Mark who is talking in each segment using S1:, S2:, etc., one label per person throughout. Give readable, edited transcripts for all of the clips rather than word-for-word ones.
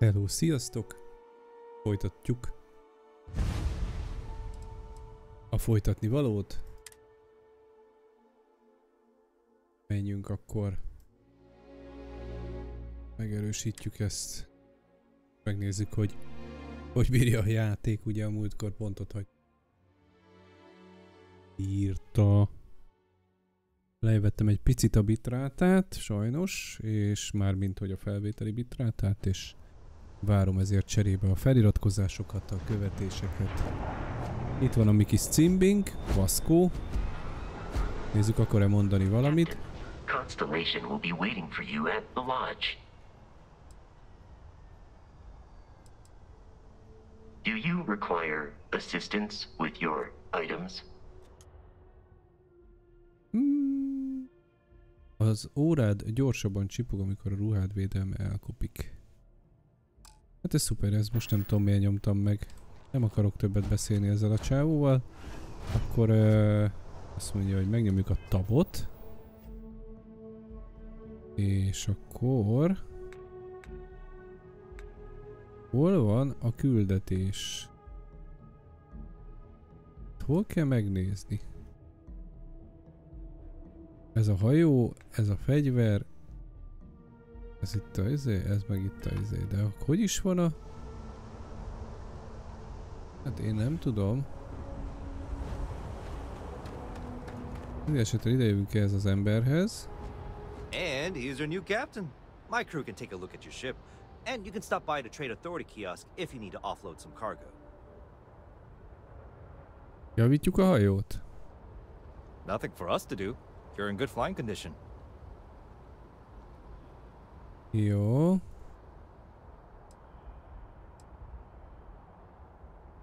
S1: Hello, sziasztok! Folytatjuk a folytatni valót. Menjünk akkor. Megerősítjük ezt. Megnézzük, hogy bírja a játék. Ugye a múltkor pontot hagy. Írta. Levettem egy picit a bitrátát, sajnos, és mármint hogy a felvételi bitrátát, és várom ezért cserébe a feliratkozásokat, a követéseket. Itt van a mi kis cimbink, Vasco. Nézzük, akar-e mondani valamit.
S2: Constellation will be waiting for you at the lodge. Do you require assistance with your items?
S1: Az órád gyorsabban csipog, amikor a ruhád védelme elkopik. Hát ez szuper, ez most nem tudom miért nyomtam meg. Nem akarok többet beszélni ezzel a csávóval. Akkor azt mondja, hogy megnyomjuk a tabot. És akkor... Hol van a küldetés? Hol kell megnézni? Ez a hajó, ez a fegyver. Ez itt a izé, ez meg itt a izé. De hogy is van a... Hát én nem tudom. Mindenesetre ide jövünk ez az emberhez.
S3: And he's our new captain. My crew can take a look at your ship. And you can stop by the Trade Authority kiosk if you need to offload some cargo.
S1: Javítjuk a hajót?
S3: Nothing for us to do. You're in good flying condition.
S1: Jó.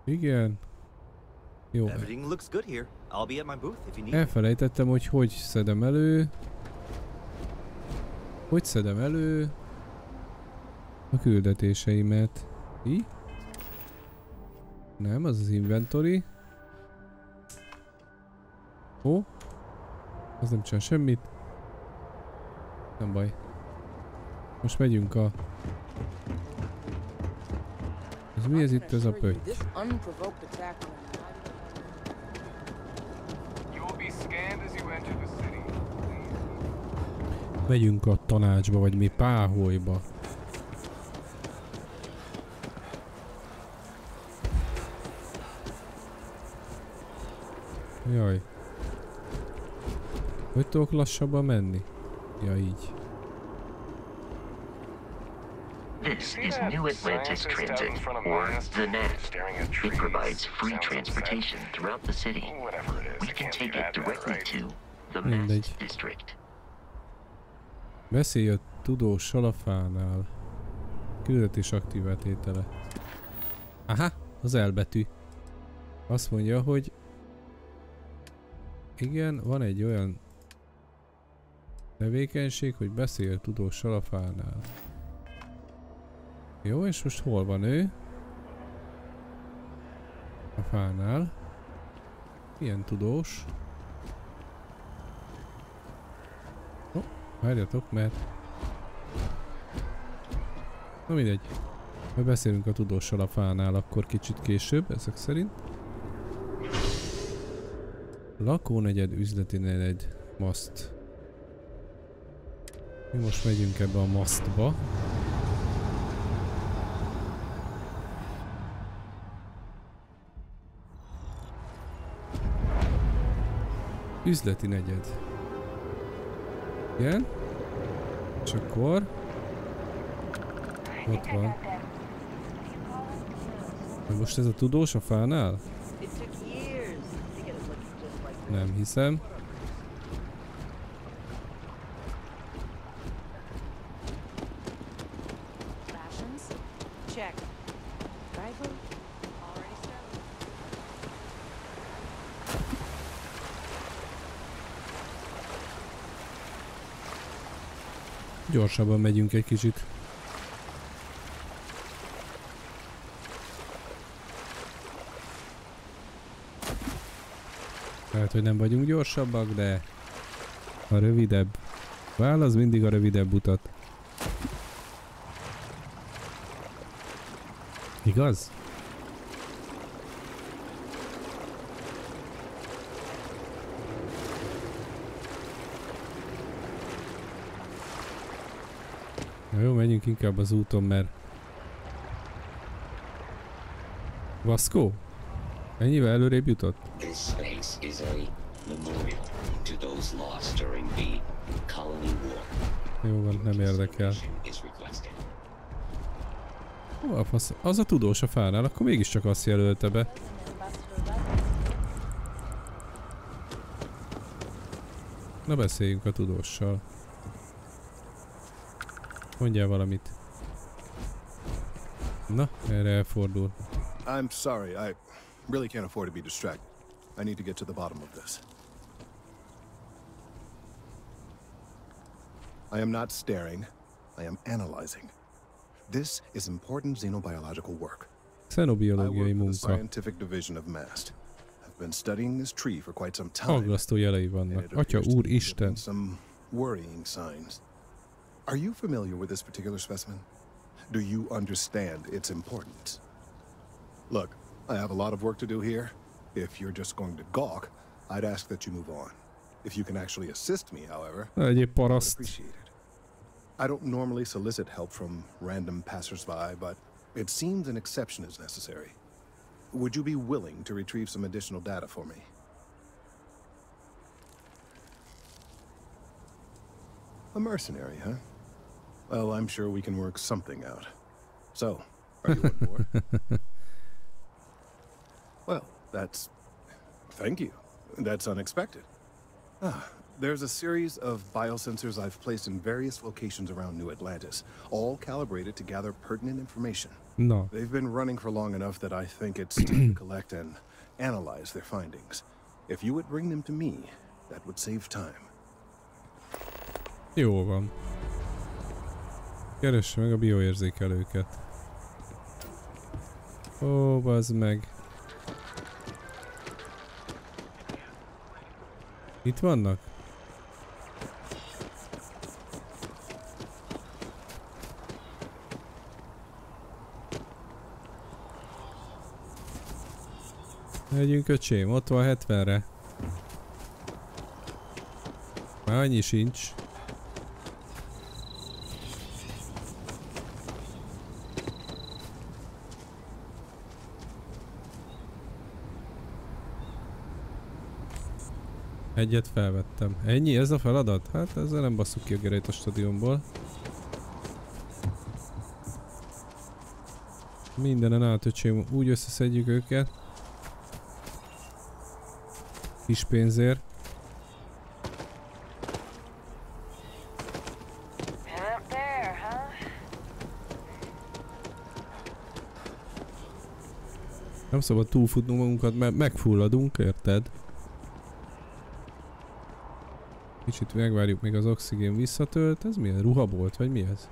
S1: Igen. Jó.
S3: Everything looks good here. I'll be at my booth if you need.
S1: Elfelejtettem, hogy szedem elő. Hogy szedem elő a küldetéseimet. Hi? Nem, az az inventory. Ó. Az nem csinál semmit. Nem baj. Most megyünk a... Ez mi ez itt ez a pötty? Megyünk a tanácsba, vagy mi páholyba. Jaj. Hogy tudok lassabban menni? Ja, így.
S2: This is New Atlantis Transit, or the NAT. It provides free transportation throughout the city. We can take it directly to the Mast District.
S1: Beszélj a tudóssal a fánál. Küldetés aktív tétele. Aha, az elbetű. Azt mondja, hogy igen, van egy olyan tevékenység, hogy beszélj a tudóssal a fánál. Jó, és most hol van ő? A fánál. Ilyen tudós. Ó, várjatok, mert... Na mindegy. Majd beszélünk a tudóssal a fánál akkor kicsit később, ezek szerint. Lakónegyed, üzleti negyed, maszt. Mi most megyünk ebbe a masztba. Üzleti negyed. Igen. És akkor... Ott van. Na most ez a tudós a fánál? Nem hiszem. Gyorsabban megyünk egy kicsit. Lehet, hogy nem vagyunk gyorsabbak, de a rövidebb válasz mindig a rövidebb utat. Igaz? Na jó, menjünk inkább az úton, mert... Vaszkó? Ennyivel előrébb jutott? Jó van, nem érdekel. Hol a fasz? Az a tudós a fánál, akkor mégiscsak azt jelölte be. Na beszéljünk a tudóssal. Mondjál valamit. Na, erre elfordul.
S4: I'm sorry, I really can't afford to be distracted. I need to get to the bottom of this. I am not staring, I am analyzing. This is important xenobiological work.
S1: Xenobiológiai
S4: I work for the
S1: munka.
S4: scientific division of MAST. I've been studying this tree for quite some time.
S1: Aggasztó jelei vannak. Atya úr Isten.
S4: Some worrying signs. Are you familiar with this particular specimen? Do you understand its importance? Look, I have a lot of work to do here. If you're just going to gawk, I'd ask that you move on. If you can actually assist me, however,
S1: Egyéb
S4: I'd
S1: paraszt.
S4: appreciate it. I don't normally solicit help from random passersby, but it seems an exception is necessary. Would you be willing to retrieve some additional data for me? A mercenary, huh? Well, I'm sure we can work something out. So, are you on board? Well, thank you. That's unexpected. There's a series of biosensors I've placed in various locations around New Atlantis, all calibrated to gather pertinent information.
S1: Na,
S4: They've been running for long enough that I think it's time to collect and analyze their findings. If you would bring them to me, that would save time.
S1: jó van. Keress meg a bioérzékelőket. Ó, bazd meg. Itt vannak? Megyünk öcsém, ott van 70-re. Már annyi sincs. Egyet felvettem. Ennyi? Ez a feladat? Hát ezzel nem basszuk ki a gerét a stadionból. Mindenen át, öcsém, úgy összeszedjük őket. Kis pénzért. Nem szabad túlfutnunk magunkat, mert megfulladunk, érted? Kicsit megvárjuk, még az oxigén visszatölt. Ez milyen? Ruhabolt, vagy mi ez?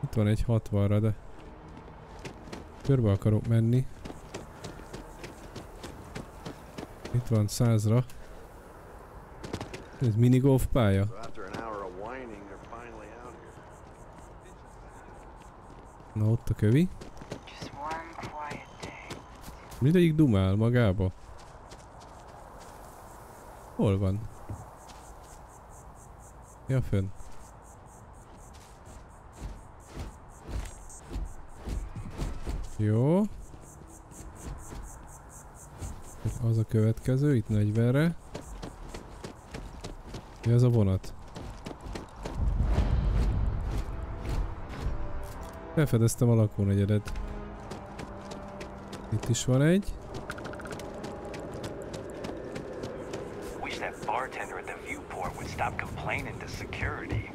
S1: Itt van egy 60-ra, de körbe akarok menni. Itt van 100-ra. Ez minigolf pálya. Na ott a kövi. Mindegyik dumál magába. Hol van? Ja, fönn. Jó. Az a következő, itt 40-re. Mi az a vonat? Felfedeztem a lakónegyedet. Itt is van egy.
S5: Stop complaining to security.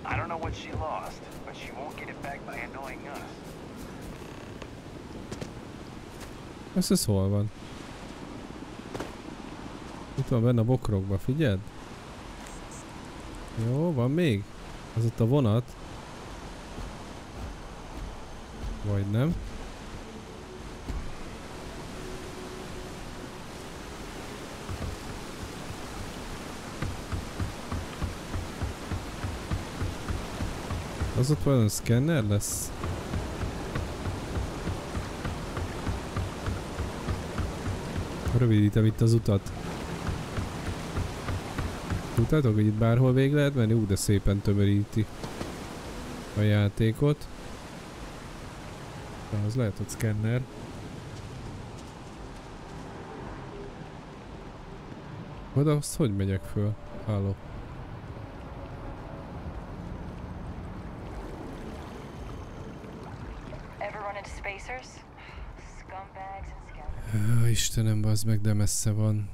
S5: I don't know what she lost, but she won't get it back by annoying us.
S1: Ez hol van? Itt van benne a bokrokba, figyeld? Jó, van még? Az ott a vonat. Vagy nem? Az ott valami szkenner lesz? Rövidítem itt az utat. Tudtátok, hogy itt bárhol végig lehet menni? De szépen tömöríti a játékot. Na, az lehet, hogy szkenner. Oda azt hogy megyek föl? Halló. Istenem, bazd meg, de messze van.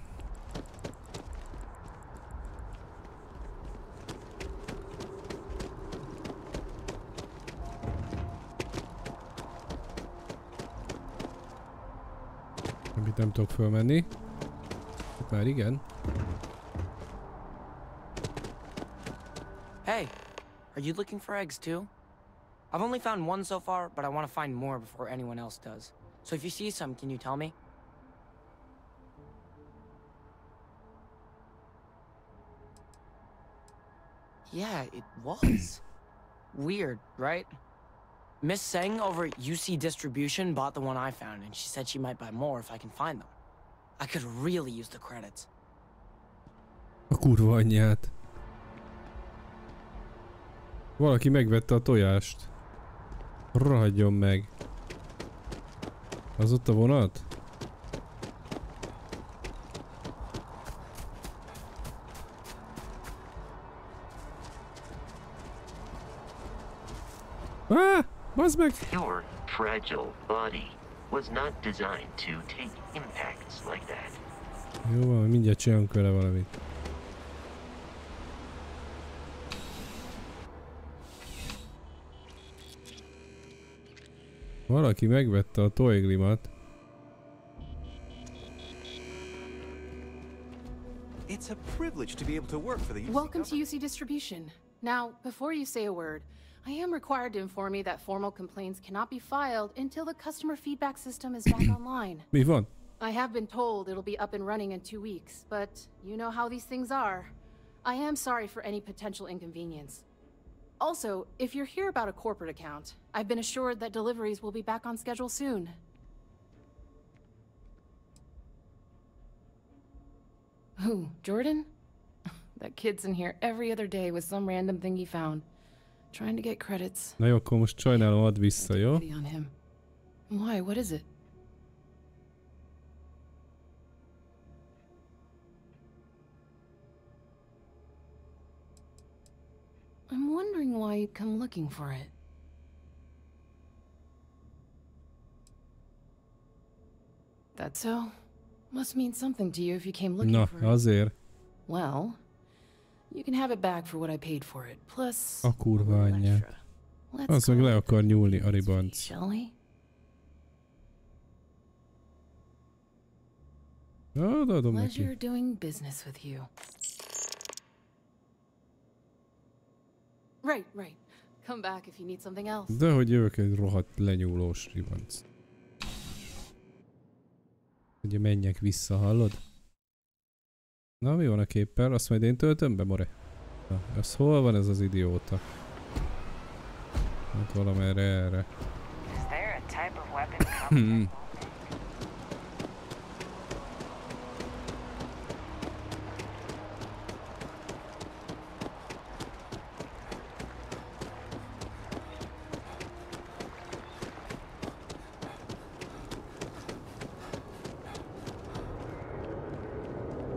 S1: Amit nem tudok fölmenni. Itt már igen.
S6: Hey, are you looking for eggs too? I've only found one so far, but I want to find more before anyone else does. So if you see some, can you tell me? Yeah, it was. Weird, right? Miss Seng over at UC Distribution bought the one I found, and she said she might buy more if I can find them. I could really use the credits.
S1: A kurva anyját. Valaki megvette a tojást. Rohadjon meg. Az ott a vonat? Bazd meg!
S2: Your fragile body was not designed to take impacts like that.
S1: Jó van, mindjárt csinálunk vele valamit. Valaki megvette a toiglimat.
S3: It's a privilege to be able to work for the UC
S7: Welcome to UC Distribution. Now, before you say a word, I am required to inform you that formal complaints cannot be filed until the customer feedback system is back online.
S1: Mi van?
S7: I have been told it'll be up and running in 2 weeks, but you know how these things are. I am sorry for any potential inconvenience. Also, if you're here about a corporate account, I've been assured that deliveries will be back on schedule soon. Who, Jordan? That kid's in here every other day with some random thing he found. Trying to get credits.
S1: Na jó, akkor most sajnálom, add vissza, jó?
S7: Why? What is it? I'm wondering why you'd come looking for it. That's so? Must mean something to you if you came looking for it.
S1: Na, azért.
S7: Well, you can have it back for what I paid for it, plus
S1: a kurva anyját. Az meg le akar nyúlni a ribanc.
S7: Shall we?
S1: Adom neki.
S7: Pleasure doing business with you. Right. Come back if you need something else.
S1: De hogy jövök egy rohadt lenyúlós ribanc. Ugye menjek vissza, hallod? Na, mi van a képpel? Azt majd én töltöm be, more? Na, az hol van ez az idióta? Hát valamerre erre.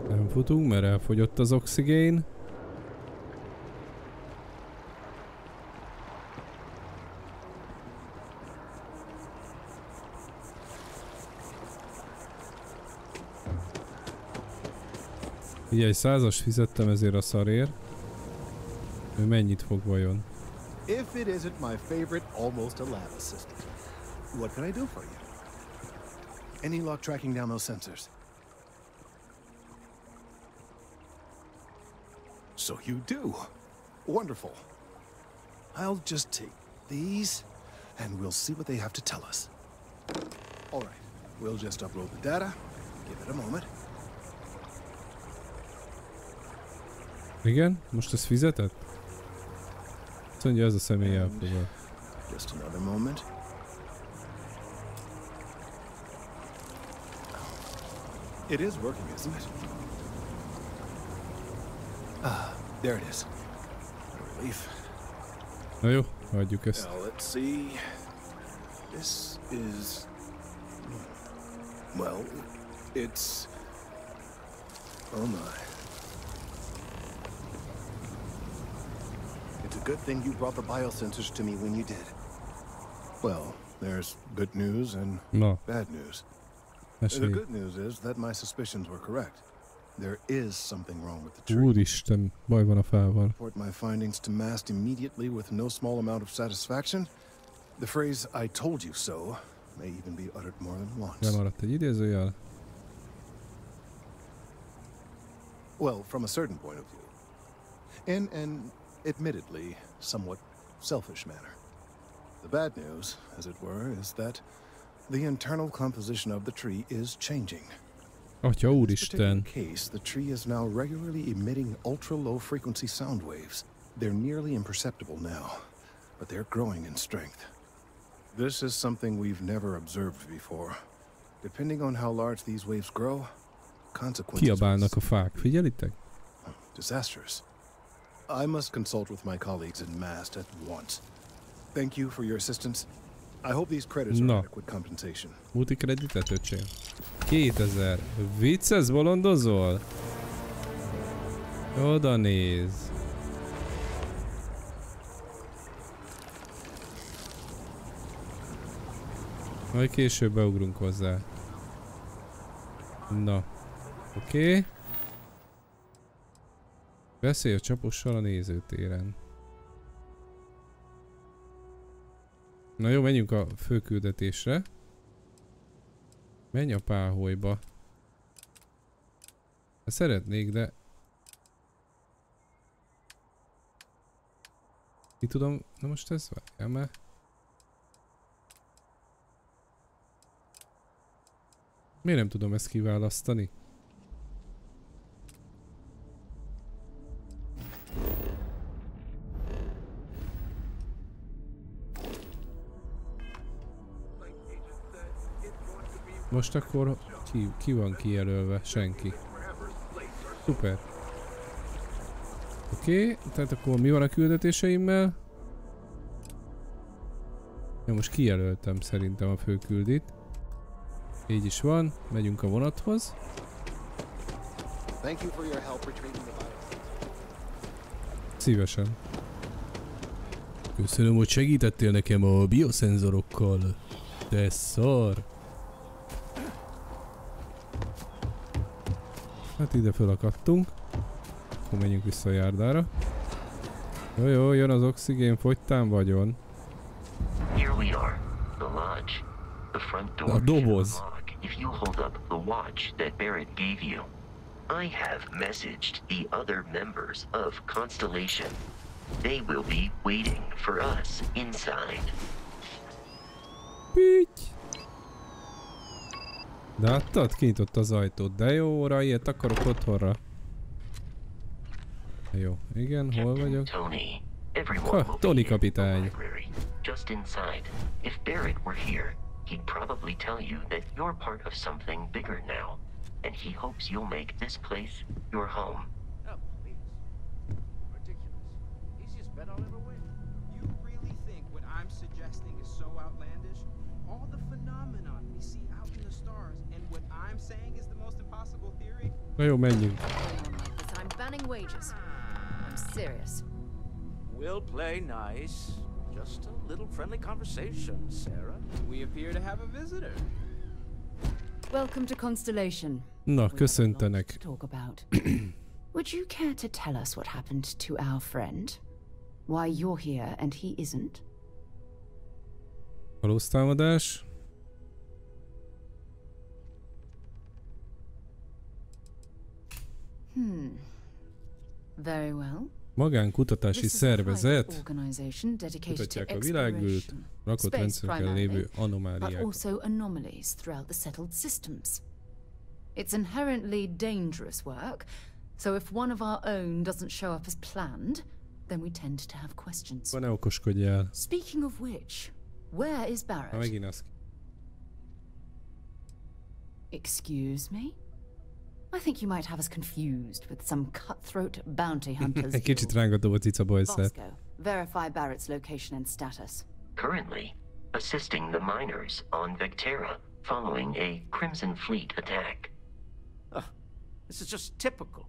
S1: Nem futunk, mert elfogyott az oxigén. Ugye egy 100-as fizettem ezért a szarért. Ő mennyit fog vajon?
S4: If it isn't my favorite almost a lab assistant. What can I do for you? Any luck tracking down those sensors? So you do. Wonderful. I'll just take these and we'll see what they have to tell us. All right. We'll just upload the data. Give it a moment.
S1: Igen? Most ez fizetett? Azt mondja, ez a személy elfogad.
S4: Just another moment. It is working, isn't it? Ah, there it is. What a relief.
S1: Na jó, hagyjuk ezt.
S4: Now, let's see. This is... Well, it's... Oh my. It's a good thing you brought the biosensors to me when you did. Well, there's good news and bad news. The good news is that my suspicions were correct. There is something wrong with the tree.
S1: Úristen, baj van a fával.
S4: Report my findings to Mast immediately with no small amount of satisfaction. The phrase "I told you so" may even be uttered more than once.
S1: Lemaradt egy idézőjel.
S4: Well, from a certain point of view. In an admittedly somewhat selfish manner. The bad news, as it were, is that the internal composition of the tree is changing.
S1: Atya
S4: In this particular
S1: úristen.
S4: case, the tree is now regularly emitting ultra-low frequency sound waves. They're nearly imperceptible now, but they're growing in strength. This is something we've never observed before. Depending on how large these waves grow, consequences
S1: Kiabálnak a fák, figyelitek?
S4: disastrous. I must consult with my colleagues in Mast at once. Thank you for your assistance. I hope these credits are adequate compensation.
S1: Multikreditet, öcsém. 2000. Vicces, bolondozol? Oda néz. Majd később beugrunk hozzá. Na. Oké. Beszélj a csapossal a nézőtéren. Na jó, menjünk a főküldetésre. Menj a páholyba. Szeretnék, de... Ki tudom... Na most ez várjál már. Miért nem tudom ezt kiválasztani? Most akkor ki van kijelölve? Senki. Szuper. Oké, tehát akkor mi van a küldetéseimmel? Ja, most kijelöltem szerintem a főküldit. Így is van, megyünk a vonathoz. Szívesen. Köszönöm, hogy segítettél nekem a bioszenzorokkal. De szar. Hát ide fölakadtunk. Akkor menjünk vissza a járdára. Jó, jön az oxigén, fogytán vagyon.
S2: Here we are, the lodge. The front door
S1: A doboz.
S2: should unlock if you hold up the watch that Barrett gave you. I have messaged the other members of Constellation. They will be waiting for us inside.
S1: Pitty. De láttad? Kinyitott az ajtót. De jó, óra, ilyet akarok otthonra. Jó, igen, hol vagyok?
S2: Tony. Everyone will
S1: Tony
S2: be in the
S1: kapitány.
S2: library, just inside. If Barrett were here, he'd probably tell you that you're part of something bigger now, and he hopes you'll make this place your home.
S8: Oh, please. Ridiculous. Easiest bet I'll ever win. You really think what I'm suggesting is so outlandish? All the phenomenon we see out in the stars, and what I'm saying is the most impossible theory?
S1: Na jó, menjünk.
S9: I'm banning wages. I'm serious.
S8: We'll play nice. Just a little friendly conversation, Sarah. We appear to have a visitor.
S9: Welcome to Constellation.
S1: Na, köszöntenek.
S9: Talk about. Would you care to tell us what happened to our friend? Why you're here and he isn't?
S1: Kalóztámadás.
S9: Very well.
S1: Magánkutatási szervezet. Kutatják a világűrt, rakott rendszerekkel lévő anomáliákat.
S9: But also anomalies throughout the settled systems. It's inherently dangerous work, so if one of our own doesn't show up as planned, then we tend to have questions.
S1: Ne okoskodj el.
S9: Speaking of which, where is Barrett?
S1: Megint az.
S9: Excuse me? I think you might have us confused with some cutthroat bounty hunters.
S1: Egy kicsit rángató a cica boyszert.
S9: Bosco, verify Barrett's location and status.
S2: Currently, assisting the miners on Vectera following a Crimson Fleet attack.
S8: This is just typical.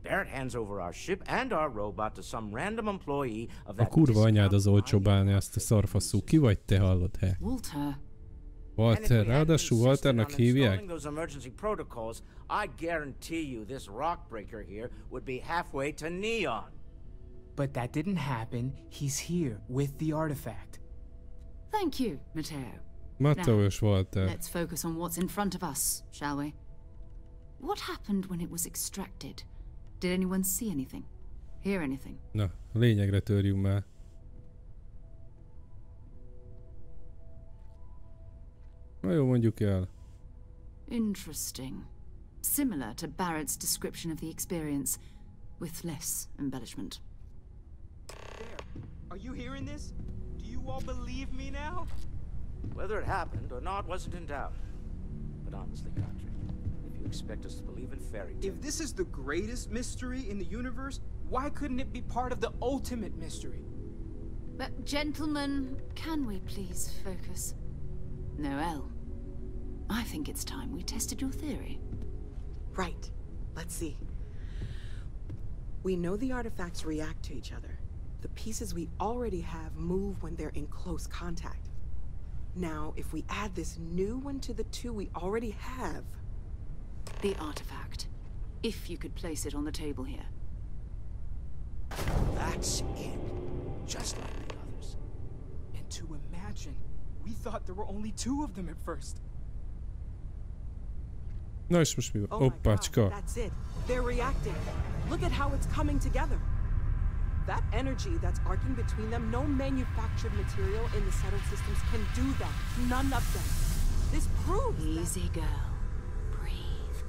S8: Barrett hands over our ship and our robot to some random employee of that.
S1: A kurva anyád az olcsó bányászt, a szarfaszú. Ki vagy te, hallod, he? Walter, ráadásul Walternak hívják?
S8: Those emergency protocols, I guarantee you this rockbreaker here would be halfway to Neon.
S10: But that didn't happen. He's here with the artifact.
S9: Thank you, Matteo.
S1: Matteo és Walter.
S9: Let's focus on what's in front of us, shall we? What happened when it was extracted? Did anyone see anything? Hear anything?
S1: Na, a lényegre törjünk már. Na jó, mondjuk el.
S9: Interesting. Similar to Barrett's description of the experience, with less embellishment.
S10: There. Are you hearing this? Do you all believe me now?
S8: Whether it happened or not wasn't in doubt. But honestly, Patrick, if you expect us to believe in fairy tales...
S10: If this is the greatest mystery in the universe, why couldn't it be part of the ultimate mystery?
S9: But gentlemen, can we please focus? Noel, I think it's time we tested your theory.
S11: Right. Let's see. We know the artifacts react to each other. The pieces we already have move when they're in close contact. Now, if we add this new one to the two we already have...
S9: The artifact. If you could place it on the table here.
S8: That's it. Just like the others.
S10: And to imagine, we thought there were only two of them at first.
S1: Na és most mi van?
S11: Oh my
S1: Oppácska.
S11: God, that's it. They're reacting. Look at how it's coming together. That energy that's arcing between them, no manufactured material in the settled systems can do that. None of them. This proves
S9: Easy, girl. Breathe.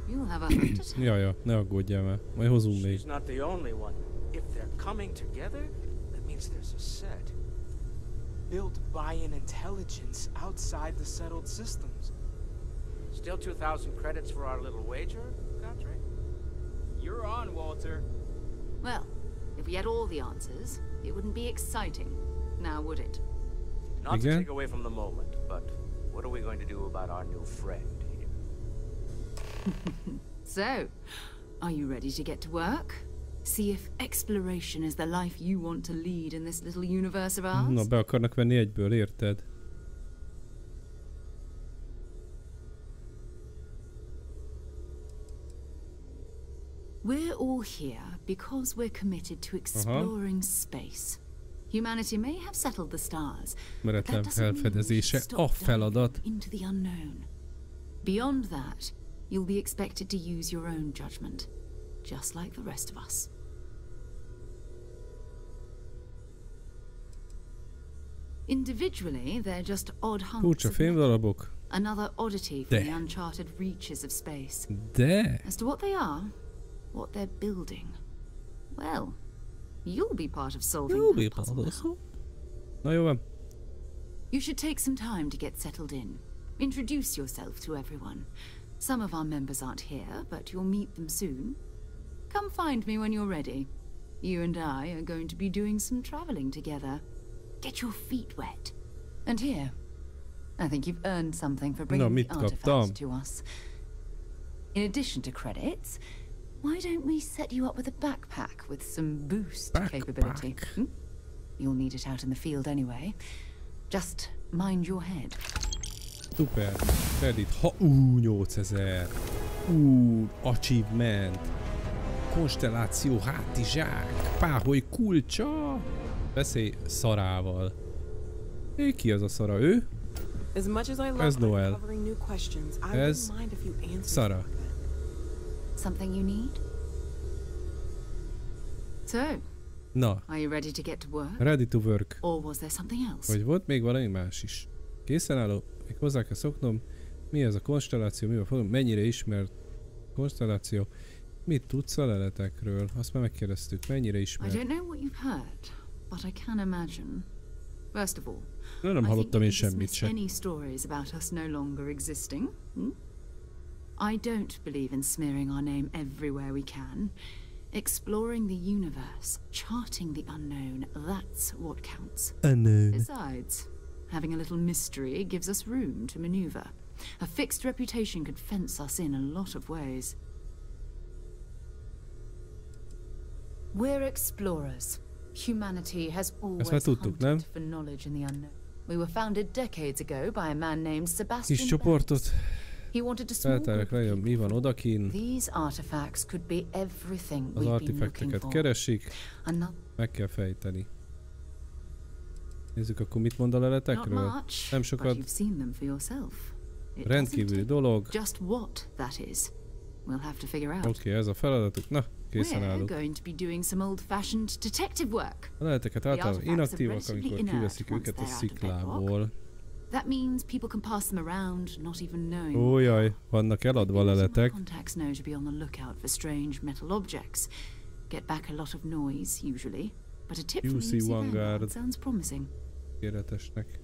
S9: You'll have a heart attack.
S1: Ja, ne aggódjál már. Majd hozunk még.
S8: She's not the only one. If they're coming together, that means there's a set.
S10: Built by an intelligence outside the settled systems.
S8: Still 2,000 credits for our little wager, Patrick?
S10: You're on, Walter.
S9: Well, if we had all the answers, it wouldn't be exciting, now would it?
S8: Not to take away from the moment, but what are we going to do about our new friend here?
S9: So, are you ready to get to work? See if exploration is the life you want to lead in this little universe of ours?
S1: Na, be akarnak venni egyből, érted?
S9: We're all here because we're committed to exploring space. Humanity may have settled the stars, but that doesn't mean we should stop diving into the unknown. Beyond that, you'll be expected to use your own judgment, just like the rest of us. Individually, they're just odd hunks of metal. Another oddity from the uncharted reaches of space. As to what they are, what they're building, well, you'll be part of solving that puzzle.
S1: Na jó van.
S9: You should take some time to get settled in. Introduce yourself to everyone. Some of our members aren't here, but you'll meet them soon. Come find me when you're ready. You and I are going to be doing some traveling together. Get your feet wet. And here, I think you've earned something for bringing the artifacts to us. In addition to credits, why don't we set you up with a backpack with some boost capability? You'll need it out in the field anyway. Just mind your head.
S1: Super. Credit. 8000. Achievement. Konstelláció hátizsák. Páholy kulcsa. Beszélj szarával. Ki az a szara? Ő? Ez Noel. Ez Szara.
S9: Something you need? So,
S1: na.
S9: Are you ready to get to work?
S1: Ready to work.
S9: Or was there something else?
S1: Vagy volt még valami más is? Készen álló, még hozzá kell szoknom. Mi ez a konstelláció? Mi a fogalom? Mennyire ismert konstelláció? Mit tudsz a leletekről? Azt már megkérdeztük, mennyire
S9: I
S1: ismert?
S9: don't know what you've heard, but I can imagine. First of all,
S1: Nem hallottam én semmit se.
S9: any stories about us no longer existing? I don't believe in smearing our name everywhere we can. Exploring the universe, charting the unknown, that's what counts.
S1: Unknown.
S9: Besides, having a little mystery gives us room to maneuver. A fixed reputation could fence us in a lot of ways. We're explorers. Humanity has always hunted for knowledge in the unknown. We were founded decades ago by a man named Sebastian.
S1: Kis csoportot.
S9: He wanted a small group of
S1: mi van odakin.
S9: These artifacts could be everything
S1: Az
S9: we've been looking
S1: artefakteket
S9: for.
S1: keresik. Meg kell fejteni. Nézzük akkor mit mond a leletekről. Nem sokat. Rendkívüli dolog. Oké, ez a feladatuk. Na, készen állunk. A leleteket általában inaktívak, amikor kiveszik őket a sziklából. Ó jaj, vannak eladva leletek. UC Vanguard. Kéretesnek.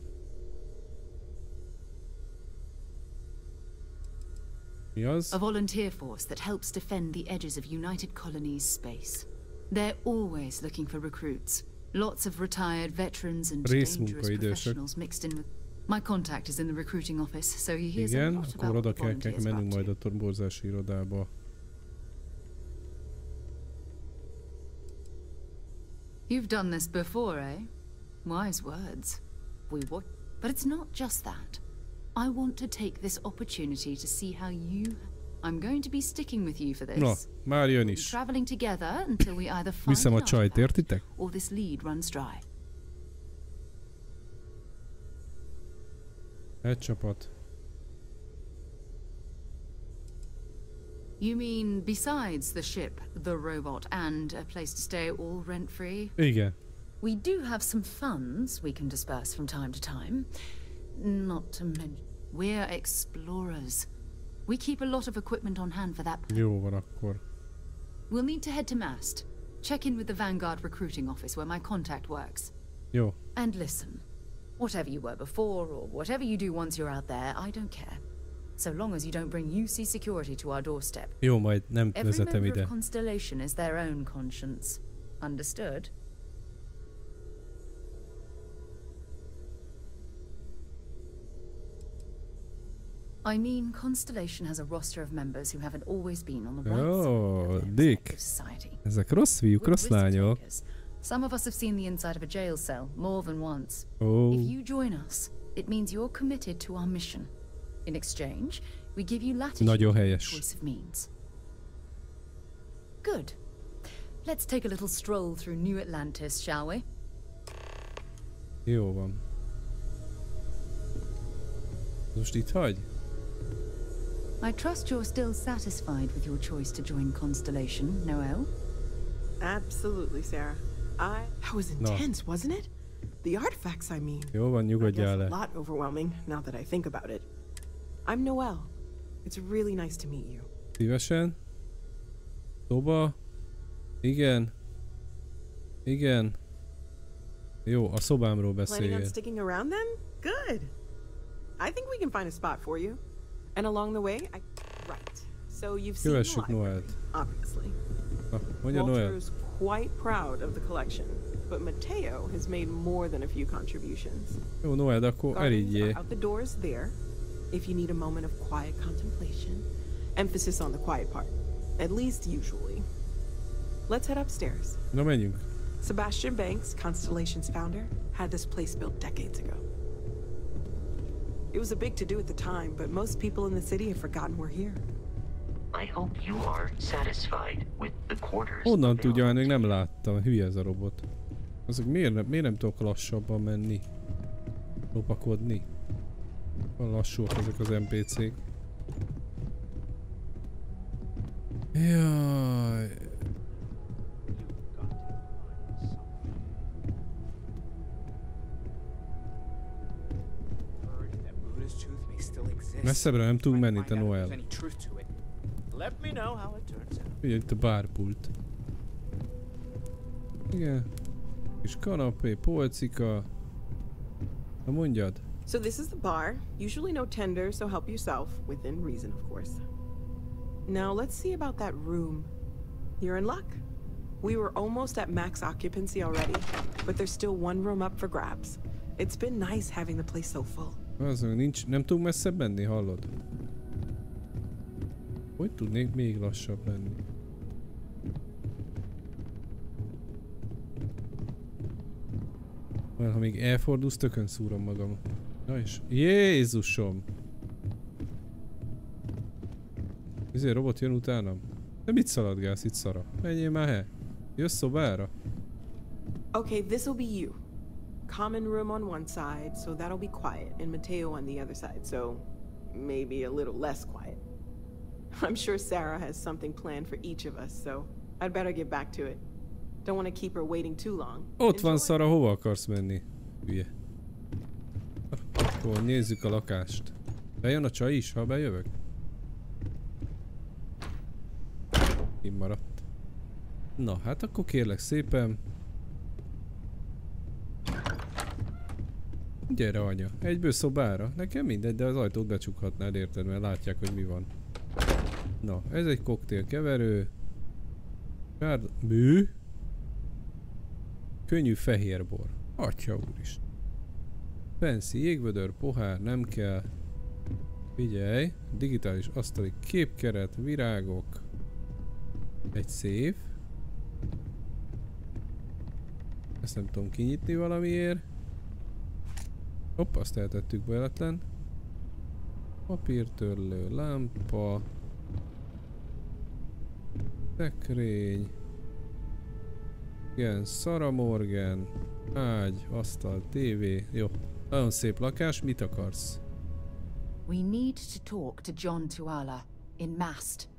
S1: Mi az?
S9: A volunteer force that helps defend the edges of United Colonies space. They're always looking for recruits. Lots of retired veterans and dangerous professionals mixed in with... My contact is in the recruiting office, so he hears a lot about what volunteers
S1: mennünk majd a torborzási irodába.
S9: You've done this before, eh? Wise words. We would. But it's not just that. I want to take this opportunity to see how you... I'm going to be sticking with you for this.
S1: No, már jön is.
S9: We'll be traveling together until we either find
S1: Viszem a csajt, értitek?
S9: or this lead runs dry.
S1: Egy csapat.
S9: You mean besides the ship, the robot, and a place to stay all rent-free?
S1: Igen.
S9: We do have some funds we can disperse from time to time. Not to mention, we're explorers. We keep a lot of equipment on hand for that.
S1: Jó van akkor.
S9: We'll need to head to Mast. Check in with the Vanguard recruiting office where my contact works.
S1: Jó.
S9: And listen, whatever you were before or whatever you do once you're out there, I don't care. So long as you don't bring UC security to our doorstep.
S1: Jó, majd nem
S9: Every
S1: vezetem
S9: member
S1: ide.
S9: of Constellation is their own conscience. Understood? I mean, Constellation has a roster of members who haven't always been on the right side of
S1: Dick.
S9: society.
S1: Ezek rossz fiúk, rossz lányok.
S9: Some of us have seen the inside of a jail cell more than once.
S1: Oh.
S9: If you join us, it means you're committed to our mission. In exchange, we give you latitude and choice of means. Good. Let's take a little stroll through New Atlantis, shall we?
S1: Jó van. Most itt hagy?
S9: I trust you're still satisfied with your choice to join Constellation, Noel?
S11: Absolutely, Sarah. That was intense, wasn't it? The artifacts, I mean.
S1: Jó van, nyugodjál le.
S11: A lot overwhelming, now that I think about it. I'm Noel. It's really nice to meet you.
S1: Szívesen? Szoba? Igen. Igen. Jó, a szobámról
S11: Planning on
S1: beszéljél.
S11: sticking around then? Good. I think we can find a spot for you. And along the way, right. So you've seen the library, obviously. Walter's quite proud of the collection, but Mateo has made more than a few contributions.
S1: Jó, Noel, de akkor erigyél.
S11: Out the doors there, if you need a moment of quiet contemplation. Emphasis on the quiet part, at least usually. Let's head upstairs.
S1: Na, menjünk.
S11: Sebastian Banks, Constellation's founder, had this place built decades ago. It was a big to-do at the time, but most people in the city have forgotten we're here.
S2: I hope you are satisfied with the quarters.
S1: Honnan tudja, még nem láttam. Hülye ez a robot. Azok miért nem tudok lassabban menni? Lopakodni? Van lassúak ezek az NPC-k. Jaj. Messzebbre nem tudunk menni, te Noel.
S8: Let me know how it turns out.
S1: Ugye itt a bárpult. Igen. Kis kanapé, polcika. Na mondjad.
S11: So this is the bar. Usually no tender, so help yourself. Within reason, of course. Now let's see about that room. You're in luck. We were almost at max occupancy already, but there's still one room up for grabs. It's been nice having the place so full.
S1: Azon nincs, nem tudunk messzebb menni, hallod? Hogy tudnék még lassabb lenni? Mert ha még elfordulsz, tökön szúrom magam. Na és Jézusom! Ezért robot jön utánam. De mit szaladgálsz itt, szara? Menjél már he! Jössz szobára?
S11: Okay, this'll be you. Common room on one side, so that'll be quiet, and Mateo on the other side, so maybe a little less quiet. I'm sure Sarah has something planned for each of us, so I'd better get back to it. Don't want to keep her waiting too long.
S1: Ott van, Szara, hova akarsz menni? Hülye. Akkor nézzük a lakást. Bejön a csaj is, ha bejövök? Kint maradt. Na, hát akkor kérlek szépen. Gyere, anya. Egyből szobára. Nekem mindegy, de az ajtót becsukhatnád, érted, mert látják, hogy mi van. Na, ez egy koktélkeverő. Mű. Könnyű fehérbor. Atya úristen. Fancy jégvödör, pohár, nem kell. Figyelj. Digitális asztali képkeret, virágok. Egy széf. Ezt nem tudom kinyitni valamiért. Hopp, azt eltettük véletlen. Papírtörlő, lámpa. Szekrény. Igen, Sarah Morgan. Ágy, asztal, tévé. Jó. Nagyon szép lakás, mit akarsz?
S9: We need to talk to John Tuala in Mast.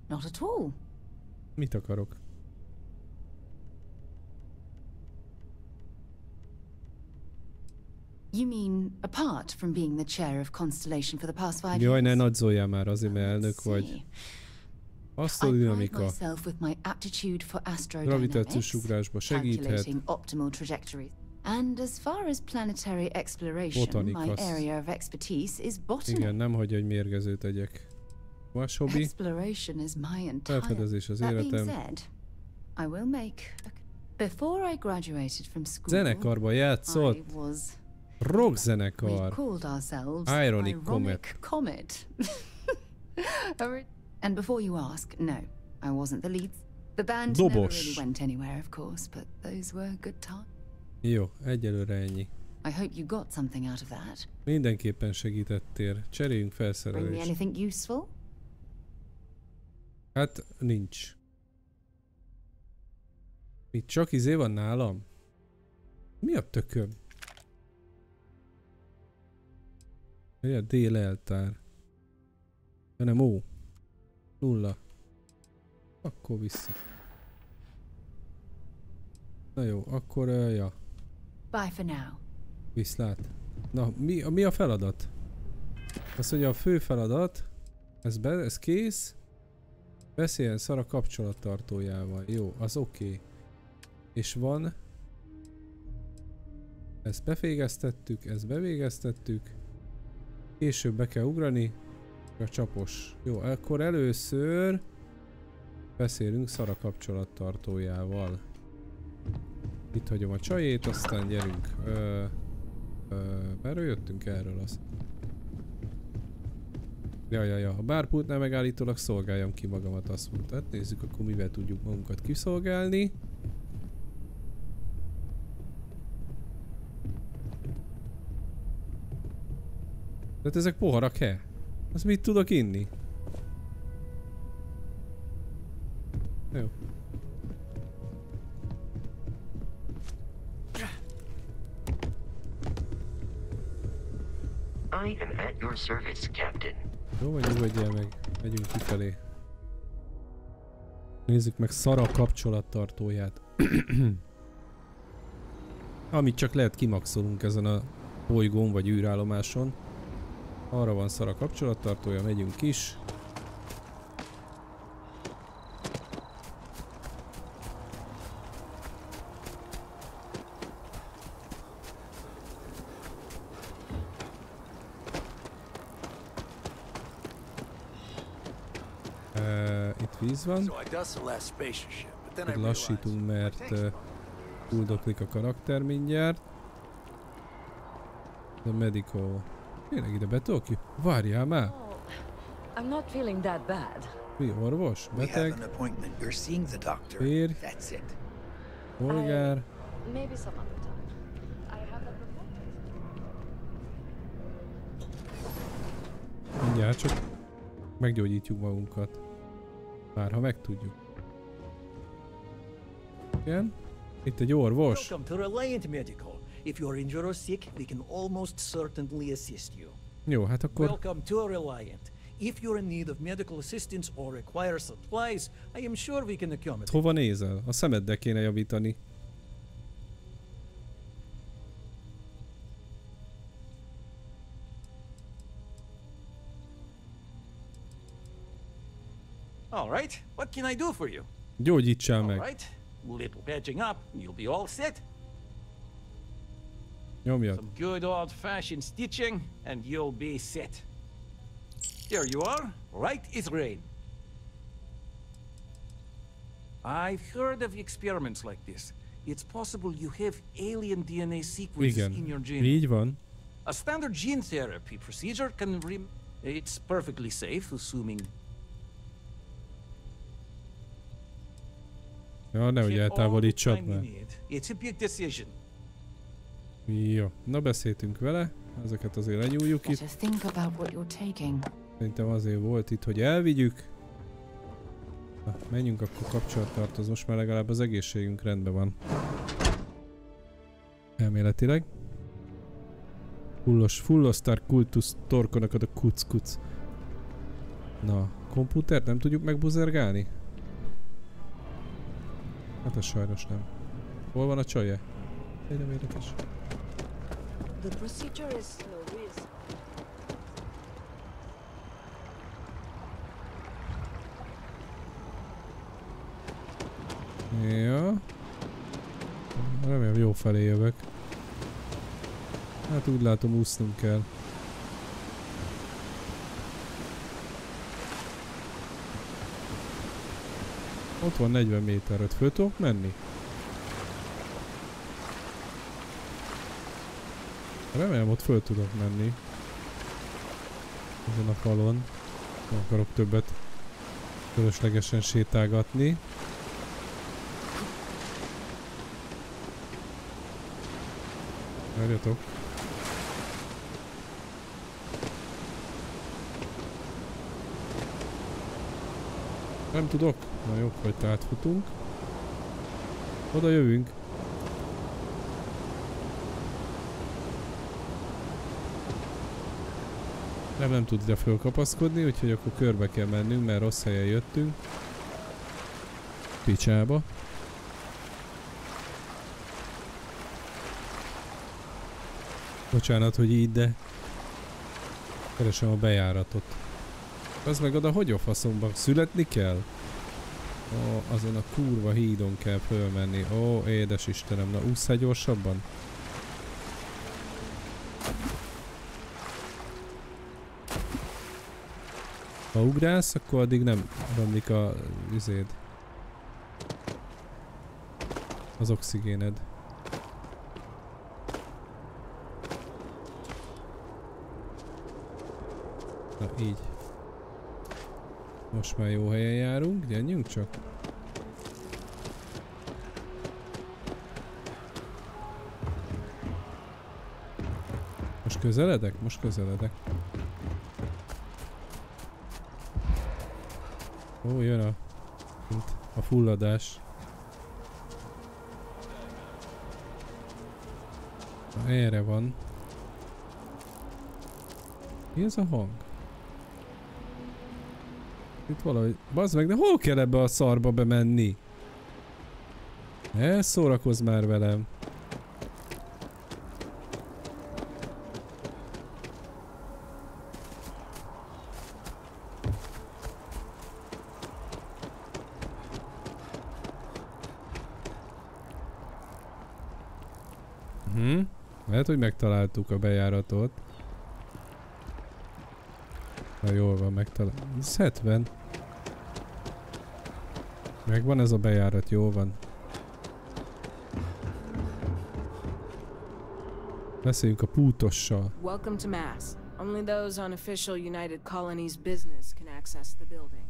S9: Not at all.
S1: Mit akarok?
S9: You mean apart from being the chair of Constellation for the past 5 years?
S1: Jaj, ne nagyzoljál már, azért mert elnök vagy. Asztrodinamika. Gravitációs ugrásba segíthet.
S9: And as far as planetary exploration, my area of expertise is botany.
S1: Igen, nem hagyja, hogy mérgezőt tegyek. Más hobbi?
S9: Exploration is my entire.
S1: Felfedezés az életem.
S9: I will make. Before I graduated from school,
S1: zenekarba játszott. Rock zenekar. Ironic Comet.
S9: And before you ask, no, I wasn't the lead. The band never really went anywhere, of course, but those were good times.
S1: Jó, egyelőre ennyi.
S9: I hope you got something out of that.
S1: Mindenképpen segítettél. Cseréljünk felszerelést.
S9: Bring me anything useful?
S1: Hát nincs. Mit csak izé van nálam? Mi a tököm? A dél-eltár. De nem ó. 0. Akkor vissza. Na jó, akkor ja.
S9: Bye for now.
S1: Viszlát. Na, mi a feladat? Azt mondja, a fő feladat. Ez kész. Beszéljen Szara kapcsolattartójával. Jó, az oké. És van. Ezt befégeztettük, ezt bevégeztettük. Később be kell ugrani. A csapos. Jó, akkor először beszélünk Szara kapcsolattartójával. Itt hagyom a csajét, aztán gyerünk. Merről jöttünk erről az? Ja. A bárpultnál megállítólag szolgáljam ki magamat, azt mondta. Hát nézzük akkor mivel tudjuk magunkat kiszolgálni. Tehát ezek poharak-e? Azt mit tudok inni? Jó.
S2: I am at your service, Captain.
S1: Jó, vagy nyugodjál meg. Megyünk kifelé. Nézzük meg Szara kapcsolattartóját. Amit csak lehet, kimaxolunk ezen a bolygón vagy űrállomáson. Arra van szar a kapcsolattartója, megyünk is. Itt víz van. Itt lassítunk, mert fuldoklik a karakter mindjárt. The medical. Tényleg ide be tudok ki? Várjál már!
S12: I'm not feeling that bad.
S1: Mi, orvos? Beteg? Férj? Polgár?
S12: Maybe some other time. I have that report.
S1: Mindjárt csak meggyógyítjuk magunkat. Már ha megtudjuk. Igen? Itt egy orvos.
S13: Welcome to Reliant Medical. If you're injured or sick, we can almost certainly assist you.
S1: Jó, hát akkor...
S13: Welcome to Reliant. If you're in need of medical assistance or require supplies, I am sure we can accommodate.
S1: Hova nézel? A szemeddel kéne javítani.
S13: All right. What can I do for you?
S1: Gyógyítsál meg.
S13: All right. Little patching up, you'll be all set.
S1: Nyomjad.
S13: Some good old-fashioned stitching, and you'll be set. There you are, right as rain. I've heard of experiments like this. It's possible you have alien DNA sequences in your genome.
S1: Így van.
S13: A standard gene therapy procedure can it's perfectly safe, assuming...
S1: Ja, nehogy eltávolítsad meg.
S13: It's a big decision.
S1: Jó, na beszéltünk vele, ezeket azért lenyúljuk itt. Szerintem azért volt itt, hogy elvigyük. Na, menjünk akkor kapcsolattartóz, most már legalább az egészségünk rendben van. Elméletileg. Fullostar kultusz torkonokat a kuc. Na, komputert nem tudjuk megbuzergálni? Hát ez sajnos nem. Hol van a csaje? Nem érdekes.
S12: The procedure is slow,
S1: Ja. Remélem jó felé jövök. Hát úgy látom, úsznunk kell. Ott van 40 méterre, föl tudok menni? Remélem ott föl tudok menni. Ezen a falon. Nem akarok többet fölöslegesen sétálgatni. Várjatok. Nem tudok. Na jó, hogy átfutunk. Oda jövünk. Nem tud ide fölkapaszkodni, úgyhogy akkor körbe kell mennünk, mert rossz helyen jöttünk. Picsába. Bocsánat, hogy így, de keresem a bejáratot. Az meg oda hogy a faszomban? Születni kell? Ó, azon a kurva hídon kell fölmenni. Ó, édes Istenem, na úszsz gyorsabban? Ha ugrálsz, akkor addig nem romlik a üzéd. Az oxigéned. Na így. Most már jó helyen járunk, gyerjünk csak. Most közeledek? Most közeledek. Ó, jön a fulladás. Na, erre van. Mi ez a hang? Itt valahogy... Bazd meg, de hol kell ebbe a szarba bemenni? Ne szórakozz már velem. Lehet, hogy megtaláltuk a bejáratot. Na jól van, megtaláltuk. Ez 70. Megvan ez a bejárat, jó van. Beszéljünk a pútossal.
S14: Welcome to Mass. Only those on official United Colonies business can access the building.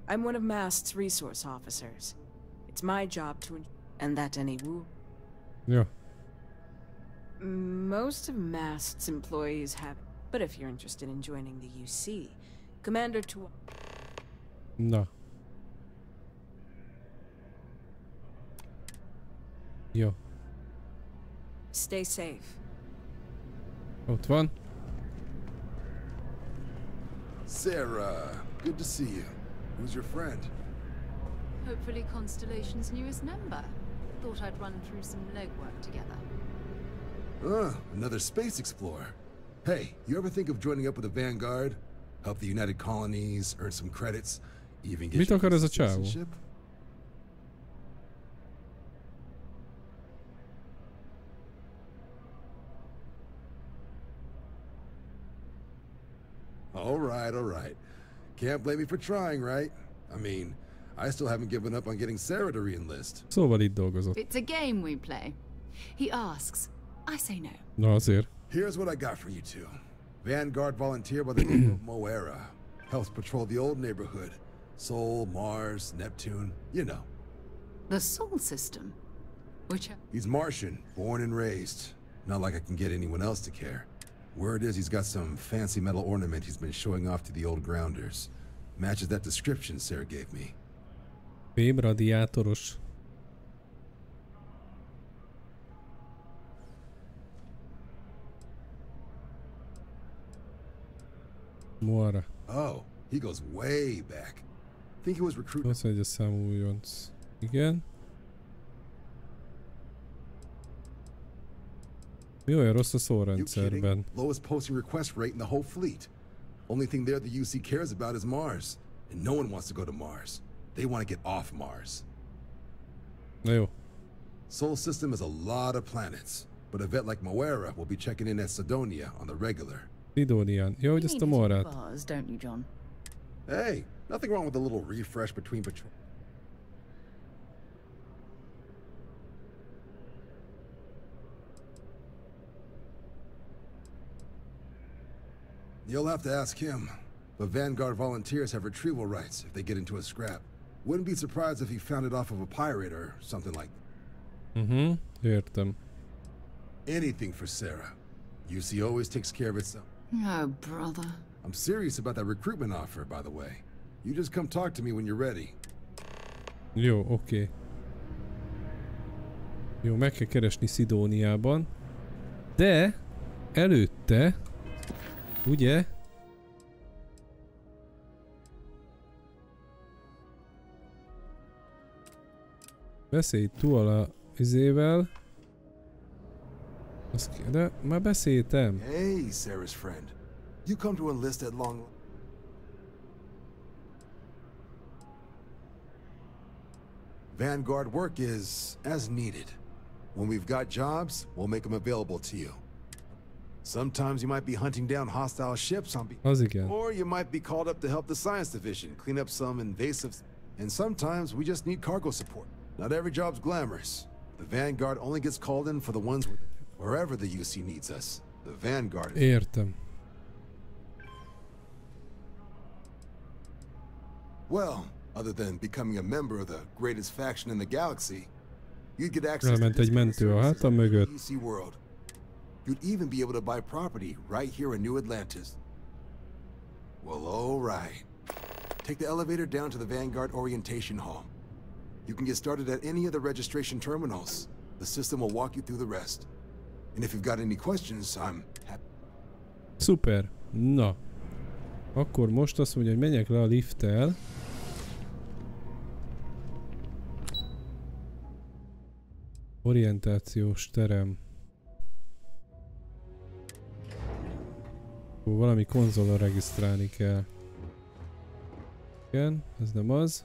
S14: I'm one of Mast's resource officers. It's my job to and that any rule.
S1: Yeah.
S14: Most of Mast's employees have, but if you're interested in joining the UC, Commander to.
S1: Na. Jó.
S14: Stay safe.
S1: Ott van.
S15: Sarah, good to see you. Who's your friend?
S9: Hopefully Constellation's newest member. Thought I'd run through some legwork together.
S15: Another space explorer. Hey, you ever think of joining up with the Vanguard? Help the United Colonies, earn some credits, even get
S1: Mit akar ez a csávó?
S15: citizenship? All right. Can't blame me for trying, right? I mean, I still haven't given up on getting Sarah to re-enlist.
S1: Szóval itt dolgozott.
S9: It's a game we play. He asks, I say no.
S1: Na azért.
S15: Here's what I got for you two. Vanguard volunteer by the name of Moera. Helps patrol the old neighborhood. Sol, Mars, Neptune, you know.
S9: The Sol system? Which...
S15: He's Martian, born and raised. Not like I can get anyone else to care. Word is he's got some fancy metal ornament he's been showing off to the old grounders. Matches that description Sarah gave me.
S1: Fém radiátoros. Moara.
S15: Oh, he goes way back. Think he was recruited.
S1: Azt mondja, számú újonc. Igen. Mi olyan rossz a szórendszerben?
S15: Lowest posting request rate in the whole fleet. Only thing there the UC cares about is Mars. And no one wants to go to Mars. They want to get off Mars.
S1: Na jó.
S15: Sol system has a lot of planets. But a vet like Moera will be checking in at Sidonia on the regular.
S1: Sidonian. Jó, hogy ezt a Moarát.
S9: Don't you, John?
S15: Hey, nothing wrong with a little refresh between patrol. You'll have to ask him. But Vanguard volunteers have retrieval rights if they get into a scrap. Wouldn't be surprised if he found it off of a pirate or something like that.
S1: Értem.
S15: Anything for Sarah. UC always takes care of itself.
S9: Oh, brother.
S15: I'm serious about that recruitment offer, by the way. You just come talk to me when you're ready.
S1: Jó, oké. Jó, meg kell keresni Szidóniában. De előtte, ugye? Beszélj túl a izével. De már beszéltem.
S15: Hey, Sarah's friend. You come to enlist at long... Vanguard work is as needed. When we've got jobs, we'll make them available to you. Sometimes you might be hunting down hostile ships on... Or you might be called up to help the science division clean up some invasive... And sometimes we just need cargo support. Not every job's glamorous. The Vanguard only gets called in for the ones wherever the UC needs us. The Vanguard...
S1: Értem.
S15: Well, other than becoming a member of the greatest faction in the galaxy, you'd get access
S1: Elment egy mentő a hátam mögött.
S15: UC world. You'd even be able to buy property right here in New Atlantis. Well, all right. Take the elevator down to the Vanguard Orientation Hall. You can get started at any of the registration terminals. The system will walk you through the rest. And if you've got any questions, I'm happy.
S1: Szuper. Na. Akkor most azt mondja, hogy menjek le a lifttel. Orientációs terem. Valami konzolon regisztrálni kell. Igen, ez nem az.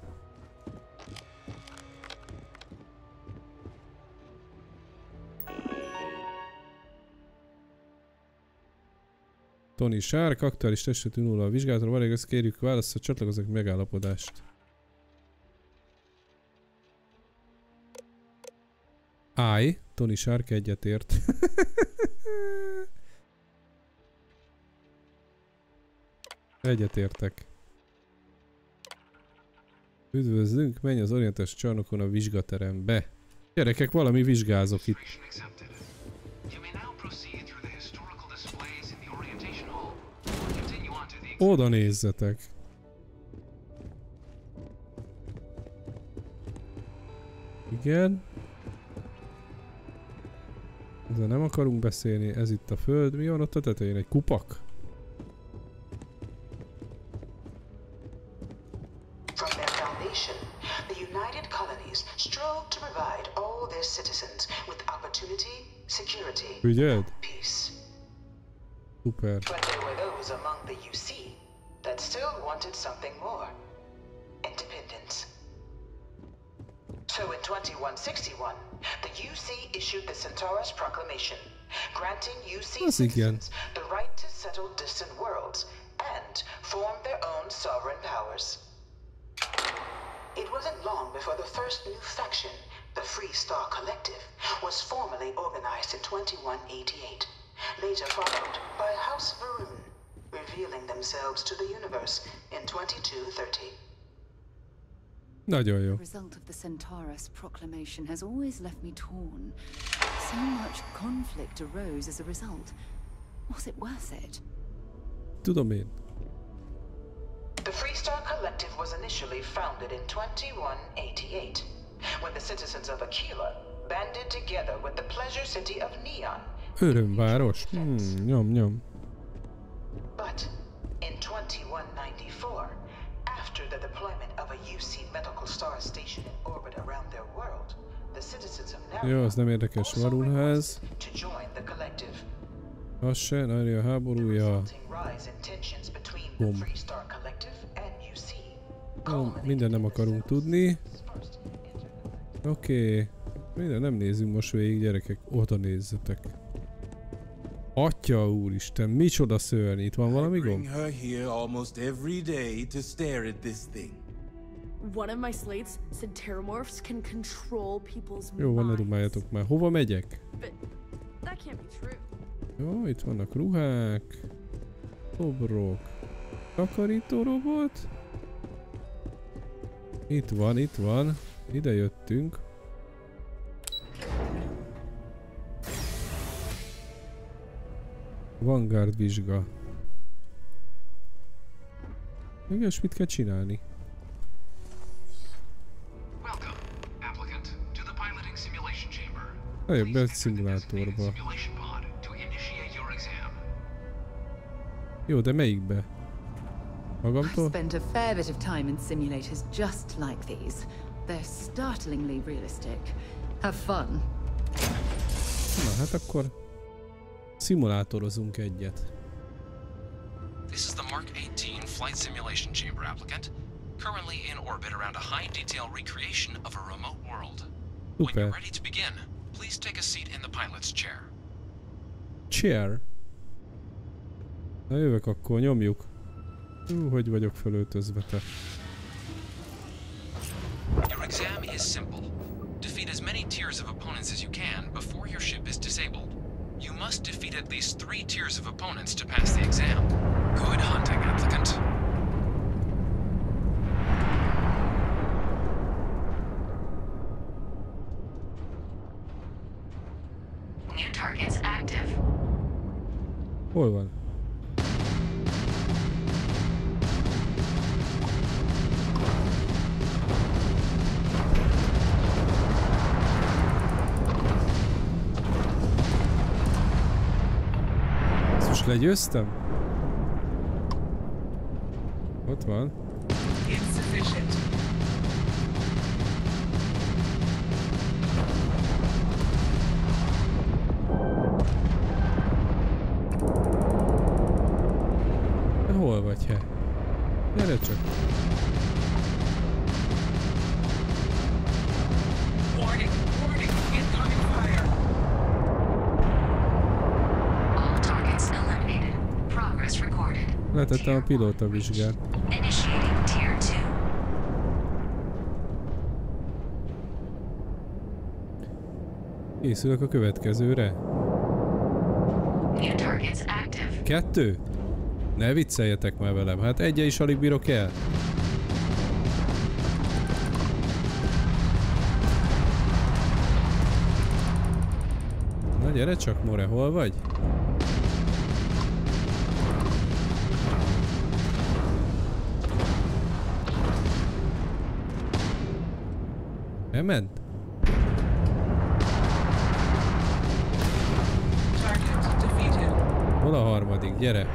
S1: Tony Shark, aktuális testületű nulla a vizsgálatra, valójában ezt kérjük, válasszat, csatlakozzak megállapodást. Áj, Tony Shark egyetért. Egyetértek. Üdvözlünk, menj az orientális csarnokon a vizsgaterembe. Gyerekek, valami vizsgázok itt. Oda nézzetek. Igen. Ezzel nem akarunk beszélni, ez itt a föld. Mi van ott a tetején? Egy kupak?
S16: From their foundation, the United Colonies strove to provide all their citizens with opportunity, security,
S1: and
S16: peace.
S1: Super.
S16: But there were those among the UC that still wanted something more. Independence. So in 2161, the UC issued the Centaurus Proclamation, granting UC citizens the right to settle distant worlds and form their own sovereign powers. It wasn't long before the first new faction, the Free Star Collective, was formally organized in 2188, later followed by House Varun, revealing themselves to the universe in 2230.
S1: Nagyon jó.
S9: The result of the Centaurus Proclamation has always left me torn. So much conflict arose as a result. Was it worth it?
S1: Tudom én.
S16: The Free Star Collective was initially founded in 2188, when the citizens of Aquila banded together with the pleasure city of Neon.
S1: Örömváros. Nyom, nyom.
S16: But in 2194, after the deployment of a UC medical star station in orbit around their world, the citizens of Narrow
S1: Jó, az nem érdekes. Varunház.
S16: to join the collective.
S1: Az se, nagy a háborúja. Bom. Ó, minden nem akarunk tudni. Oké. Minden nem nézzünk most végig, gyerekek. Oda nézzetek. Atya úristen, micsoda szörny. Itt van valami gomb?
S17: One of my slates said terramorphs can control people's
S1: Jó van, ne dumáljatok már. Hova megyek?
S17: But that can't be true.
S1: Jó, itt vannak ruhák. Szobrok. Takarító robot. Itt van, itt van. Ide jöttünk. Vanguard vizsga. Mégis mit kell csinálni? Eljöbb be egy szimulátorba. Jó, de melyikbe? Magamtól?
S9: I've spent a fair bit of time in simulators just like these. They're startlingly realistic. Have fun.
S1: Na, hát akkor szimulátorozunk egyet.
S18: This is the Mark 18 flight simulation chamber applicant, currently in orbit around a high-detail recreation of a remote world. When you're ready to begin, please take a seat in the pilot's chair.
S1: Chair? Na jövök, akkor nyomjuk. Hogy vagyok felöltözve te.
S18: Your exam is simple. Defeat as many tiers of opponents as you can before your ship is disabled. You must defeat at least 3 tiers of opponents to pass the exam. Good hunting, applicant.
S2: New targets active.
S1: Hol van? Most legyőztem? Ott van.
S19: Insufficient.
S1: Hol vagy, he? Gyere csak!
S19: Warning! Warning! Incoming fire!
S2: All targets eliminated. Progress
S1: Letettem a pilótavizsgát.
S9: Initiating Tier 2.
S1: Készülök a következőre.
S9: New targets active.
S1: 2? Ne vicceljetek már velem, hát egye is alig bírok el. Na gyere csak, more, hol vagy? Elment? Hol a harmadik? Gyere!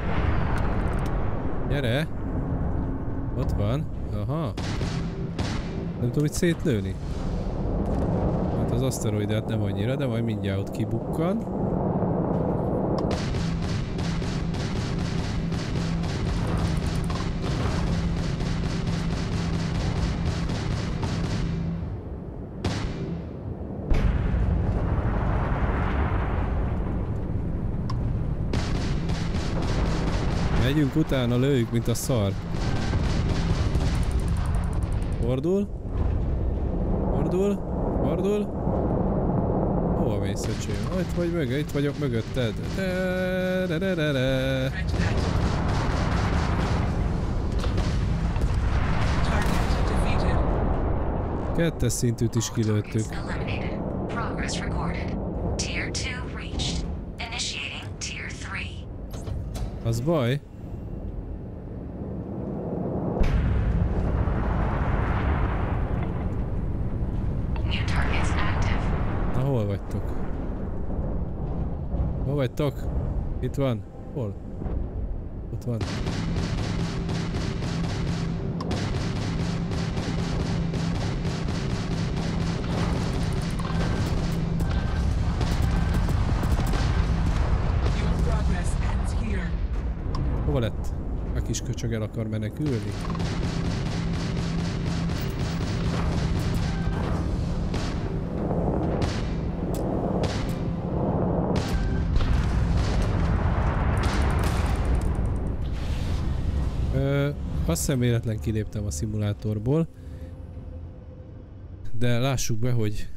S1: Gyere! Ott van. Aha. Nem tudom itt szétlőni. Hát az aszteroidát nem annyira, de majd mindjárt ott kibukkan. Megyünk utána, lőjük, mint a szar. Fordul. Fordul. Fordul. Hova mész, öcsém? Itt vagy mögött, itt vagyok mögötted. Kettes szintűt is kilőttük.
S9: Progress recorded. Tier 2 reached. Initiating Tier 3.
S1: Az baj. Na hol vagytok? Hol vagytok? Itt van. Hol? Ott van. Hova lett? A kis köcsög el akar menekülni. Azt hiszem véletlen kiléptem a szimulátorból, de lássuk be, hogy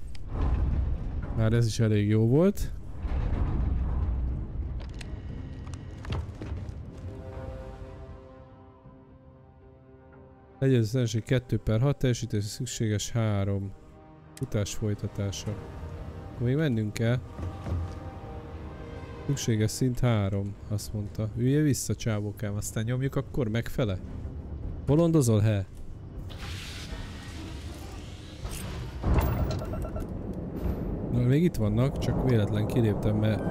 S1: már ez is elég jó volt. Egyezőtlenség 2/6, teljesítés szükséges 3. Futás folytatása. Akkor még mennünk kell. Szükséges szint 3, azt mondta. Ülje vissza, csávókám, aztán nyomjuk akkor megfele. Bolondozol, he? Na, még itt vannak, csak véletlen kiléptem, mert...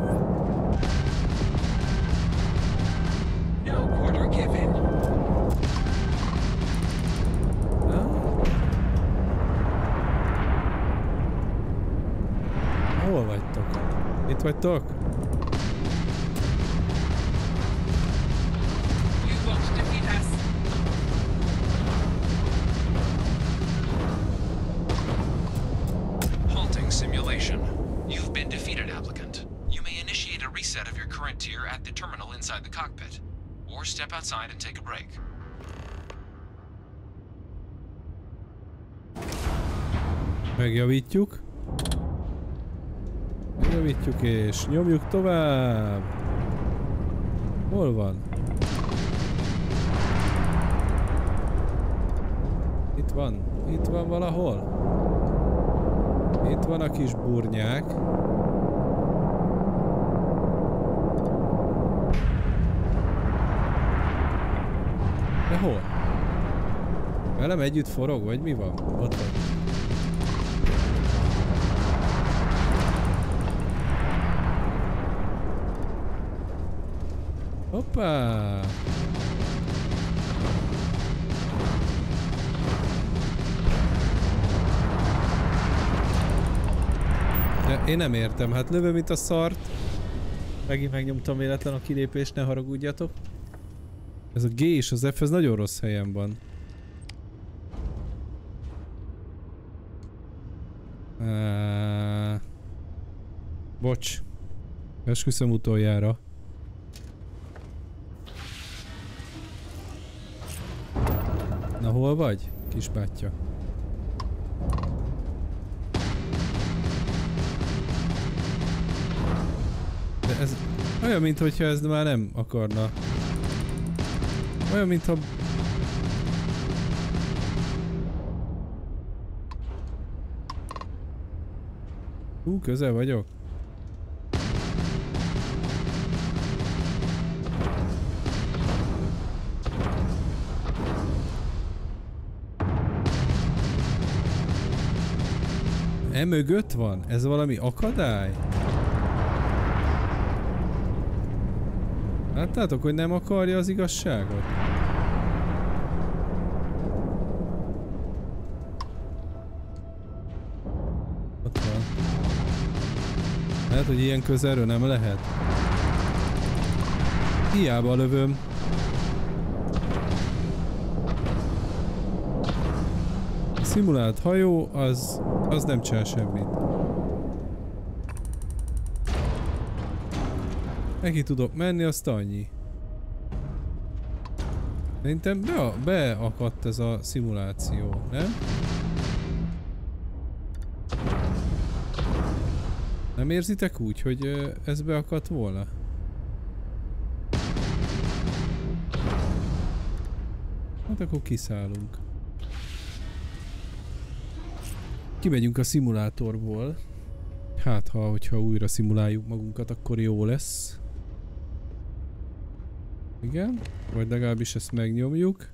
S1: Hol vagytok? Itt vagytok?
S18: Halting simulation. You've been defeated, applicant. You may initiate a reset of your current tier at the terminal inside the cockpit, or step outside and take a break.
S1: Megjavítjuk. Megjavítjuk és nyomjuk tovább. Hol van? Itt van. Itt van valahol. Itt van a kis burnyák. De hol? Velem együtt forog, vagy mi van? Ott van. Hoppá! De én nem értem, hát lövöm mint a szart. Megint megnyomtam véletlen a kilépést, ne haragudjatok. Ez a G és az F, ez nagyon rossz helyen van. Bocs. Esküszöm utoljára. hol vagy, kisbátyja? De ez olyan, mintha ez már nem akarna. Olyan, mintha... Közel vagyok. Mögött van? Ez valami akadály? Láttátok, hogy nem akarja az igazságot? Ott van. Lehet, hogy ilyen közelről nem lehet. Hiába lövöm. A szimulált hajó az nem csinál semmit. Neki tudok menni, azt annyi. Szerintem beakadt ez a szimuláció, nem? Nem érzitek úgy, hogy ez beakadt volna? Hát akkor kiszállunk. Kimegyünk a szimulátorból. Hát hogyha újra szimuláljuk magunkat, akkor jó lesz. Igen, vagy legalábbis ezt megnyomjuk.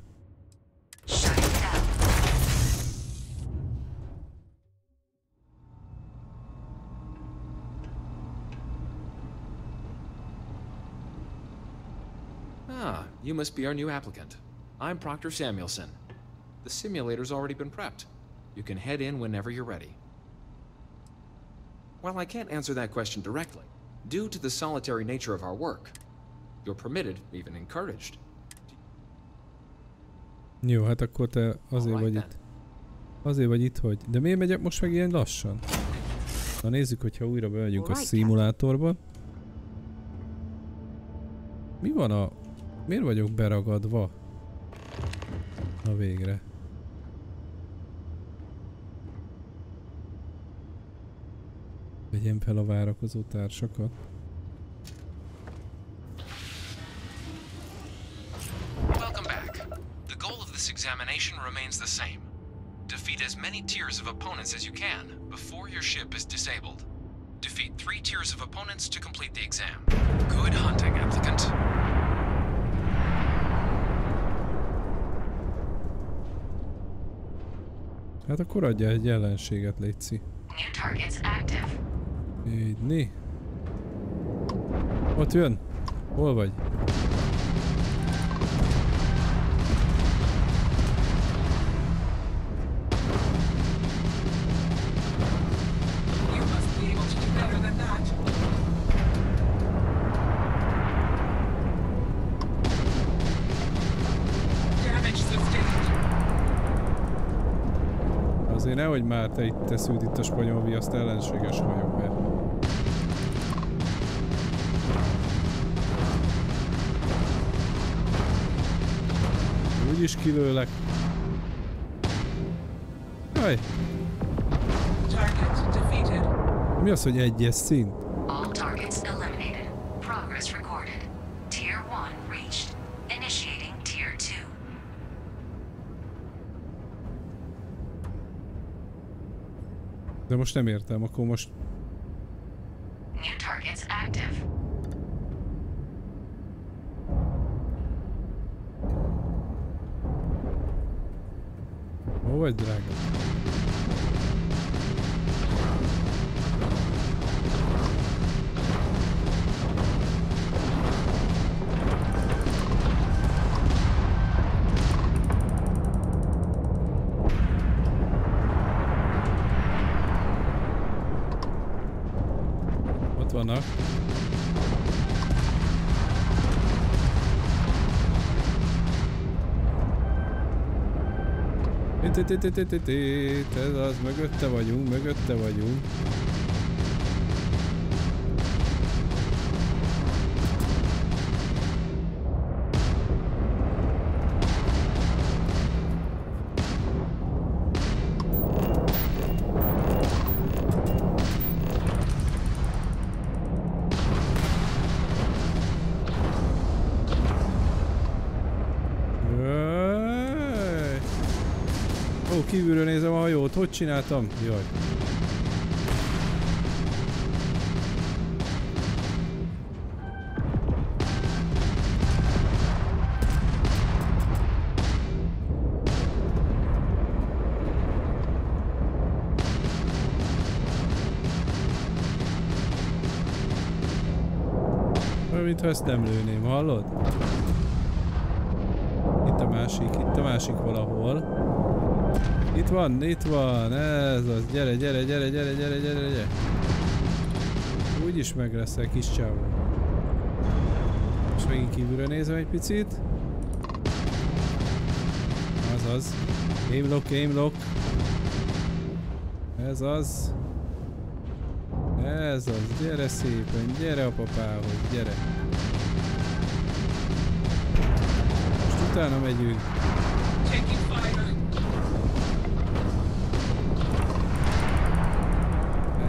S18: You must be our new applicant. I'm Proctor Samuelson. The simulator's already been prepped. You can head in whenever you're ready. While I can't answer that question directly, due to the solitary nature of our work, you're permitted, even encouraged.
S1: Jó, hát akkor te azért vagy itt. Azért vagy itt, hogy... De miért megyek most meg ilyen lassan? Na nézzük, hogyha újra bemegyünk a szimulátorba. Mi van a... Miért vagyok beragadva? Na végre. Vegyem fel a várakozó társakat.
S18: Welcome back. The goal of this examination remains the same. Defeat as many tiers of opponents as you can before your ship is disabled. Defeat 3 tiers of opponents to complete the exam. Good hunting, applicant.
S1: Hát akkor adja egy ellenséget, létszi.
S16: New targets active.
S1: Így. Ott jön. Hol vagy?
S19: You must be able to do better than that. Damage sustained.
S1: Azért nehogy már te itt teszünk itt a spanyol viaszt, ellenséges vagyok be. Úgyis kilőlek. Jaj! Mi az, hogy egyes szint?
S16: All targets eliminated. Progress recorded. Tier 1 reached. Initiating Tier 2.
S1: De most nem értem, akkor most...
S16: New targets active.
S1: Hol vagy, drága? Ott vannak. Ez az, mögötte vagyunk, mögötte vagyunk. Jó, kívülről nézem a hajót. Hogy csináltam? Jaj. Mintha ezt nem lőném, hallod? Itt a másik valahol. Itt van, ez az, gyere. Úgyis meg leszel, kis csávó. És megint kívülre nézem egy picit. Az. Aim lock. Ez az, gyere szépen, gyere a papához, gyere. Most utána megyünk.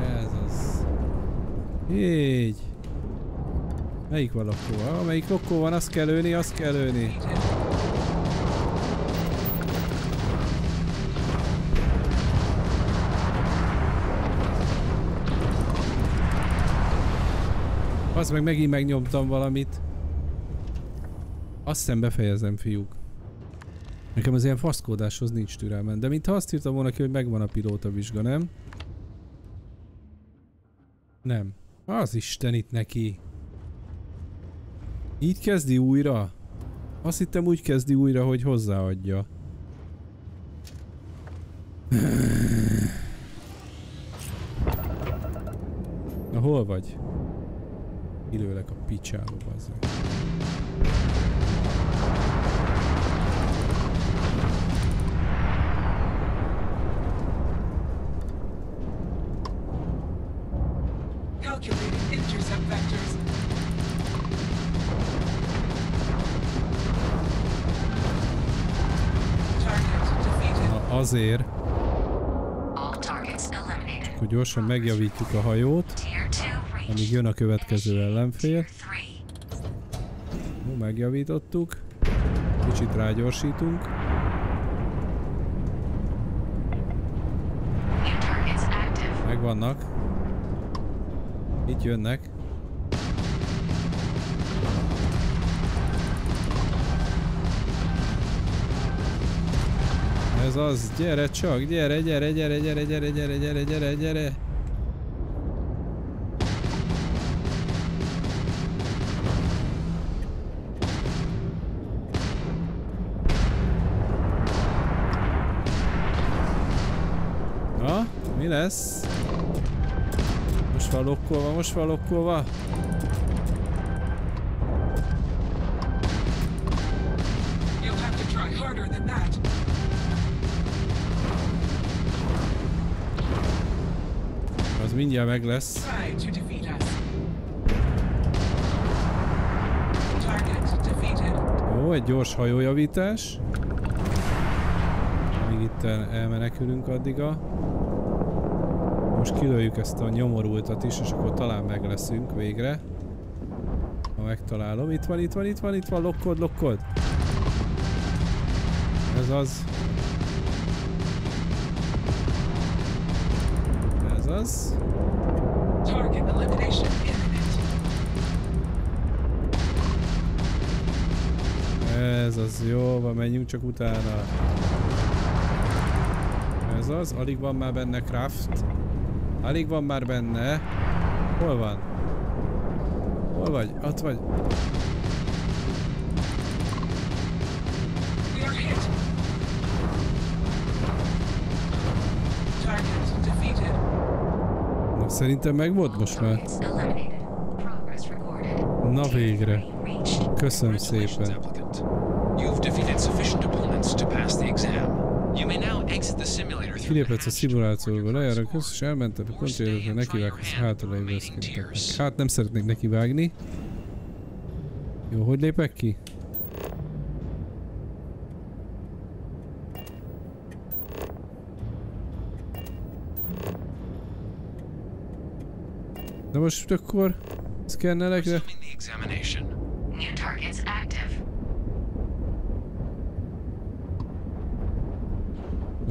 S1: Ez az. Így. Melyik van lokkó? Melyik lokkó van? Azt kell lőni, Az meg megint megnyomtam valamit. Azt hiszem befejezem, fiúk. Nekem az ilyen faszkódáshoz nincs türelmem, de mintha azt írtam volna ki, hogy megvan a pilótavizsga, nem? Nem. Az Isten itt neki. Így kezdi újra? Azt hittem úgy kezdi újra, hogy hozzáadja. Na hol vagy? Kilőlek a picsába, bazzeg. Na azért. Akkor gyorsan megjavítjuk a hajót. Amíg jön a következő ellenfél. Jó, megjavítottuk. Kicsit rágyorsítunk. Megvannak. Itt jönnek. Ez az, gyere csak, gyere. Mi lesz? Most van lokkolva. Az mindjárt meg lesz. Jó, egy gyors hajójavítás. Amíg itt elmenekülünk addiga. Most kilőjük ezt a nyomorultat is, és akkor talán meg leszünk végre. Ha megtalálom. Itt van, lokkod. Ez az. Ez az, jó, van, menjünk csak utána. Ez az, alig van már benne craft. Alig van már benne. Hol van? Hol vagy? Ott vagy. Na, szerintem meg volt most már. Na végre. Köszönöm szépen. Kiléphetsz a szimulációból, lejárok össze, és elmented a konténerre, nekivágsz a hátralévő szkriteknek. Hát nem szeretnék nekivágni. Jó, hogy lépek ki? De most akkor szkennelek, de...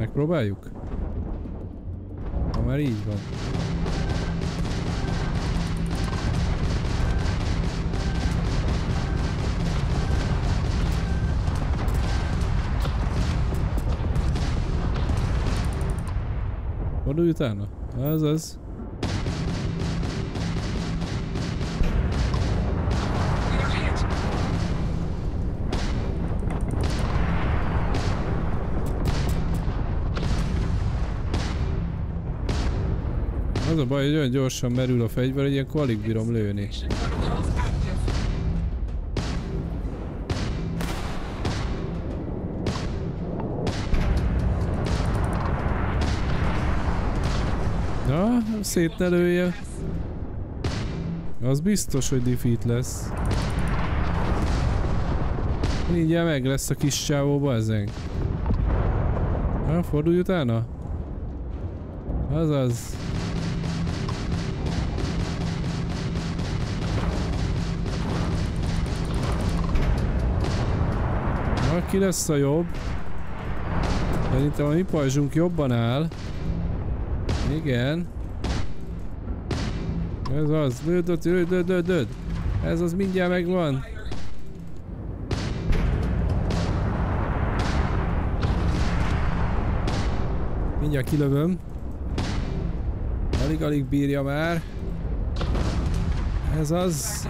S1: Megpróbáljuk? Ha már így van. Fordulj utána? Azaz. Az a baj, hogy olyan gyorsan merül a fegyver, hogy ilyenkor alig bírom lőni. Na, szét ne lője. Az biztos, hogy defeat lesz. Mindjárt meg lesz a kis csávóba ezen. Na, fordulj utána. Azaz. Na, ki lesz a jobb? Szerintem a mi pajzsunk jobban áll. Igen. Ez az. Lőd. Ez az mindjárt megvan. Mindjárt kilövöm. Alig bírja már. Ez az.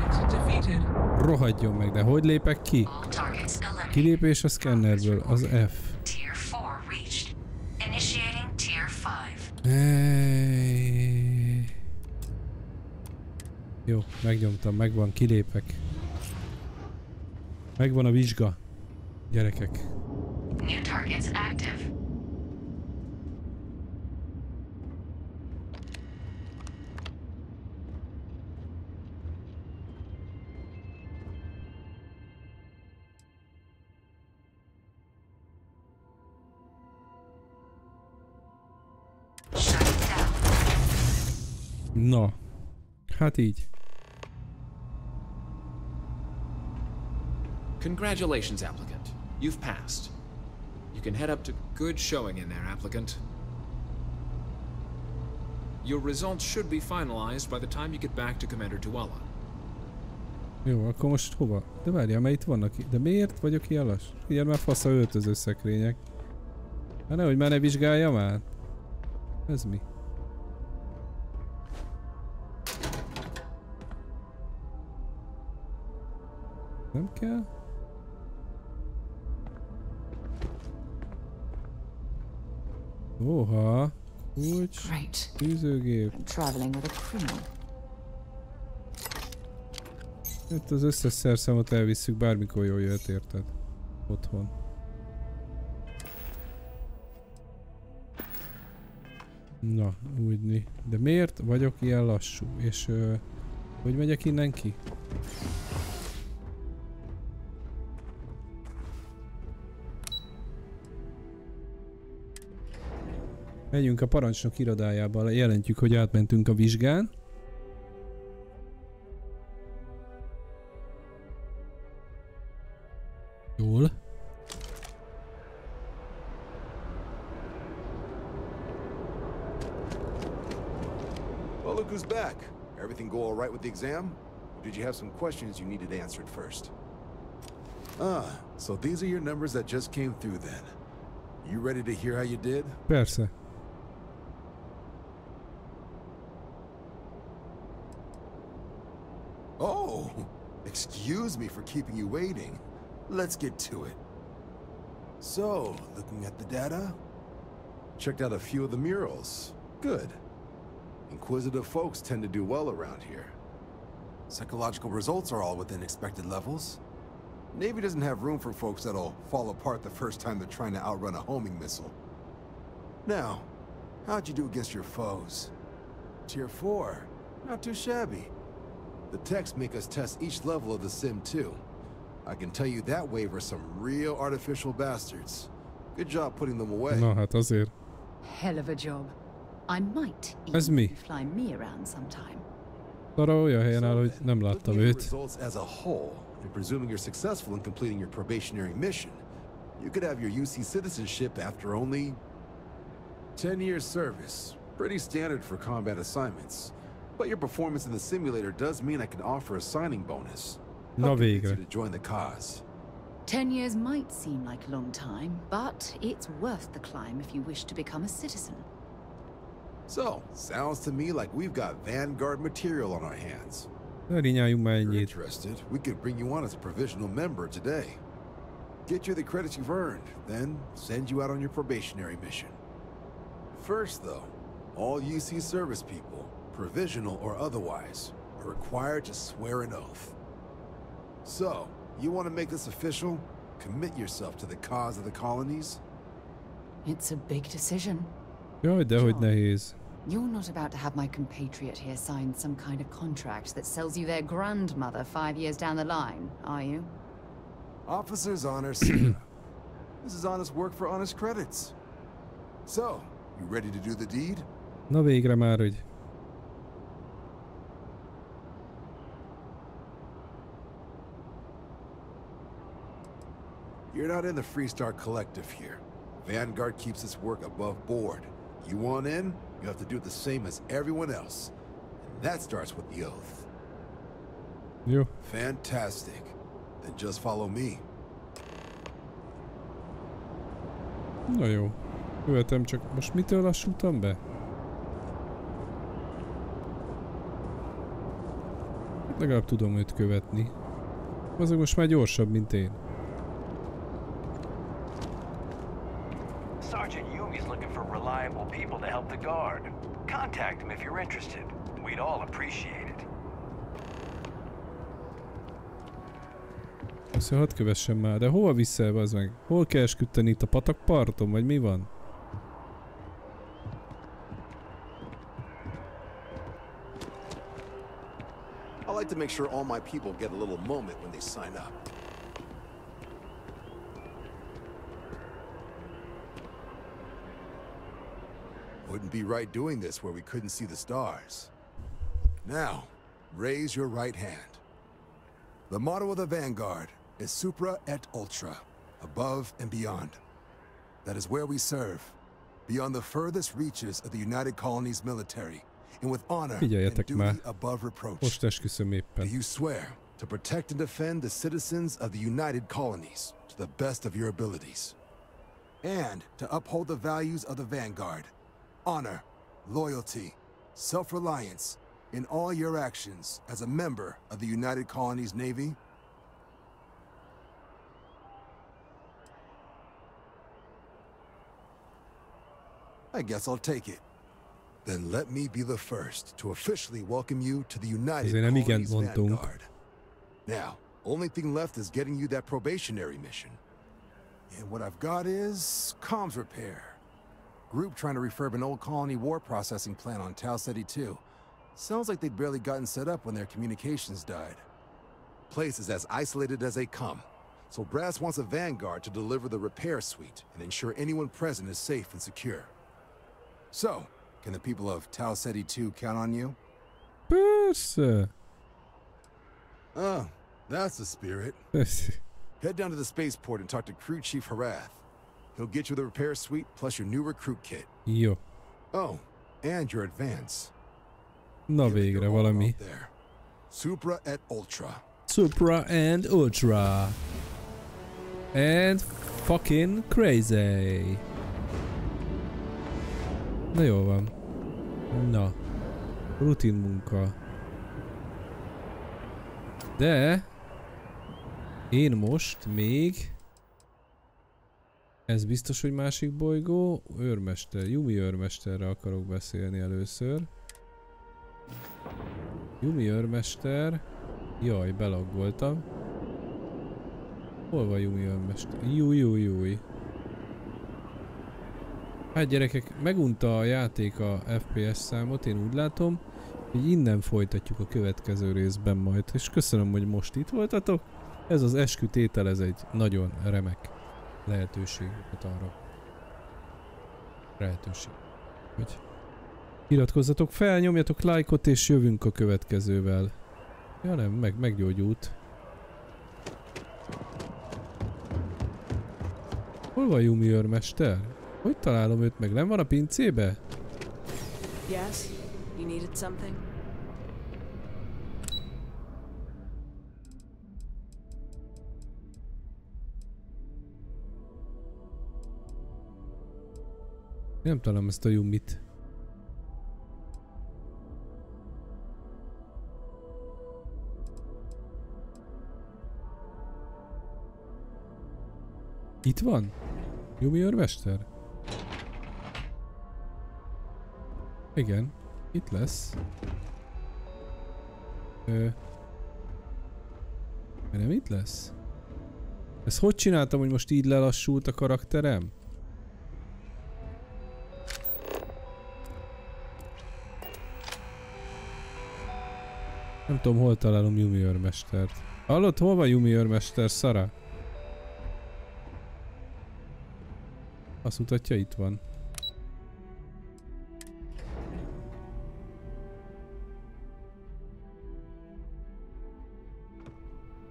S1: Rohadjon meg, de hogy lépek ki? Kilépés a szkennerből, az F. Jó, megnyomtam, megvan, kilépek. Megvan a vizsga. Gyerekek.
S16: New targets active.
S1: Na, hát így.
S18: Congratulations, applicant. You've passed. You can head up to good showing in there, applicant. Your results should be finalized by the time you get back to Commander Tuala.
S1: Jó, akkor most hova? De várjál, mert itt vannak. De miért vagyok ilyen lass? Ilyen már fasz a öltöző szekrények. Hát nehogy már ne vizsgáljam át. Ez mi? Nem kell? Oha! Kulcs, tűzőgép. Itt az összes szerszámot elvisszük, bármikor jól jöhet, érted? Otthon. Na, úgyni. De miért vagyok ilyen lassú? És hogy megyek innen ki? Megyünk a parancsnok irodájába, jelentjük, hogy átmentünk a vizsgán. Jól.
S15: Well, look who's back. Everything go all right with the exam? Or did you have some questions you needed answered first? Ah, so these are your numbers that just came through then. You ready to hear how you did?
S1: Persze.
S15: Oh, excuse me for keeping you waiting. Let's get to it. So, looking at the data, checked out a few of the murals. Good. Inquisitive folks tend to do well around here. Psychological results are all within expected levels. Navy doesn't have room for folks that'll fall apart the first time they're trying to outrun a homing missile. Now, how'd you do against your foes? Tier 4. Not too shabby. The techs make us test each level of the sim too. I can tell you that wave are some real artificial bastards. Good job putting them away.
S1: Na hát azért.
S9: Hell of a job. I might
S1: Ez mi?
S9: fly me around sometime.
S1: Arra olyan helyen áll, hogy nem láttam őt.
S15: Results as a whole, and presuming you're successful in completing your probationary mission, you could have your UC citizenship after only 10 years service. Pretty standard for combat assignments. But your performance in the simulator does mean I can offer a signing bonus.
S1: Na végre.
S15: To join the cause.
S9: 10 years might seem like a long time, but it's worth the climb if you wish to become a citizen.
S15: So, sounds to me like we've got Vanguard material on our hands.
S1: If you're
S15: interested, we could bring you on as a provisional member today. Get you the credits you've earned, then send you out on your probationary mission. First, though, all UC service people, provisional or otherwise, are required to swear an oath. So, you want to make this official? Commit yourself to the cause of the colonies?
S9: It's a big decision.
S1: Jaj, dehogy nehéz.
S9: You're not about to have my compatriot here sign some kind of contract that sells you their grandmother 5 years down the line, are you?
S15: Officer's honor, Sarah. This is honest work for honest credits. So, you ready to do the deed?
S1: Na végre már, hogy...
S15: You're not in the Freestar Collective here. Vanguard keeps its work above board. You want in, you have to do the same as everyone else. And that starts with the oath.
S1: Jó.
S15: Fantastic. Then just follow me.
S1: Na jó. Követem, csak most mitől lassultam be? Legalább tudom őt követni. Azok most már gyorsabb, mint én.
S5: Sergeant Yumi's looking for reliable people to help the guard. Contact him if you're interested. We'd all appreciate it.
S1: Azt hadd kövessem már, de hova viszel, bazd meg? Hol kell esküdteni, itt a patakparton, vagy mi van?
S15: I like to make sure all my people get a little moment when they sign up. Wouldn't be right doing this where we couldn't see the stars. Now, raise your right hand. The motto of the Vanguard is Supra et Ultra, above and beyond. That is where we serve, beyond the furthest reaches of the United Colonies military, and with honor and duty above reproach.
S1: Most esküszöm éppen.
S15: Do you swear to protect and defend the citizens of the United Colonies to the best of your abilities, and to uphold the values of the Vanguard, honor, loyalty, self-reliance, in all your actions as a member of the United Colonies Navy? I guess I'll take it. Then let me be the first to officially welcome you to the United Colonies Vanguard. Now, only thing left is getting you that probationary mission. And what I've got is comms repair. Group trying to refurb an old colony war processing plant on Tau Ceti 2. Sounds like they'd barely gotten set up when their communications died. Place is as isolated as they come, so Brass wants a Vanguard to deliver the repair suite and ensure anyone present is safe and secure. So, can the people of Tau Ceti 2 count on you?
S1: Persze.
S15: Oh, that's the spirit. Head down to the spaceport and talk to Crew Chief Harath. He'll get you the repair suite plus your new recruit kit.
S1: Jó.
S15: Oh, and your advance.
S1: Na végre valami.
S15: Supra et Ultra.
S1: Supra and Ultra. And fucking crazy. Na jó van. Na. Rutin munka. De én most még ez biztos, hogy másik bolygó. Őrmester. Yumi őrmesterre akarok beszélni először. Yumi őrmester. Jaj, belaggoltam. Hol van Yumi őrmester? Júj. Hát gyerekek, megunta a játék a FPS számot, én úgy látom, hogy innen folytatjuk a következő részben majd. És köszönöm, hogy most itt voltatok. Ez az eskütétel, ez egy nagyon remek lehetőséget arra. Hogy iratkozzatok fel, nyomjatok lájkot és jövünk a következővel. Ja nem, meggyógyult. Hol van Yumi őrmester? Hogy találom őt meg? Nem van a pincébe?
S14: Yes? You needed something?
S1: Nem találom ezt a Yumit. Itt van? Yumi őrmester? Igen, itt lesz. Nem itt lesz? Ezt hogy csináltam, hogy most így lelassult a karakterem? Nem tudom, hol találom Yumi őrmestert. Hallod, hol van Yumi őrmester, Szara? Azt mutatja, itt van.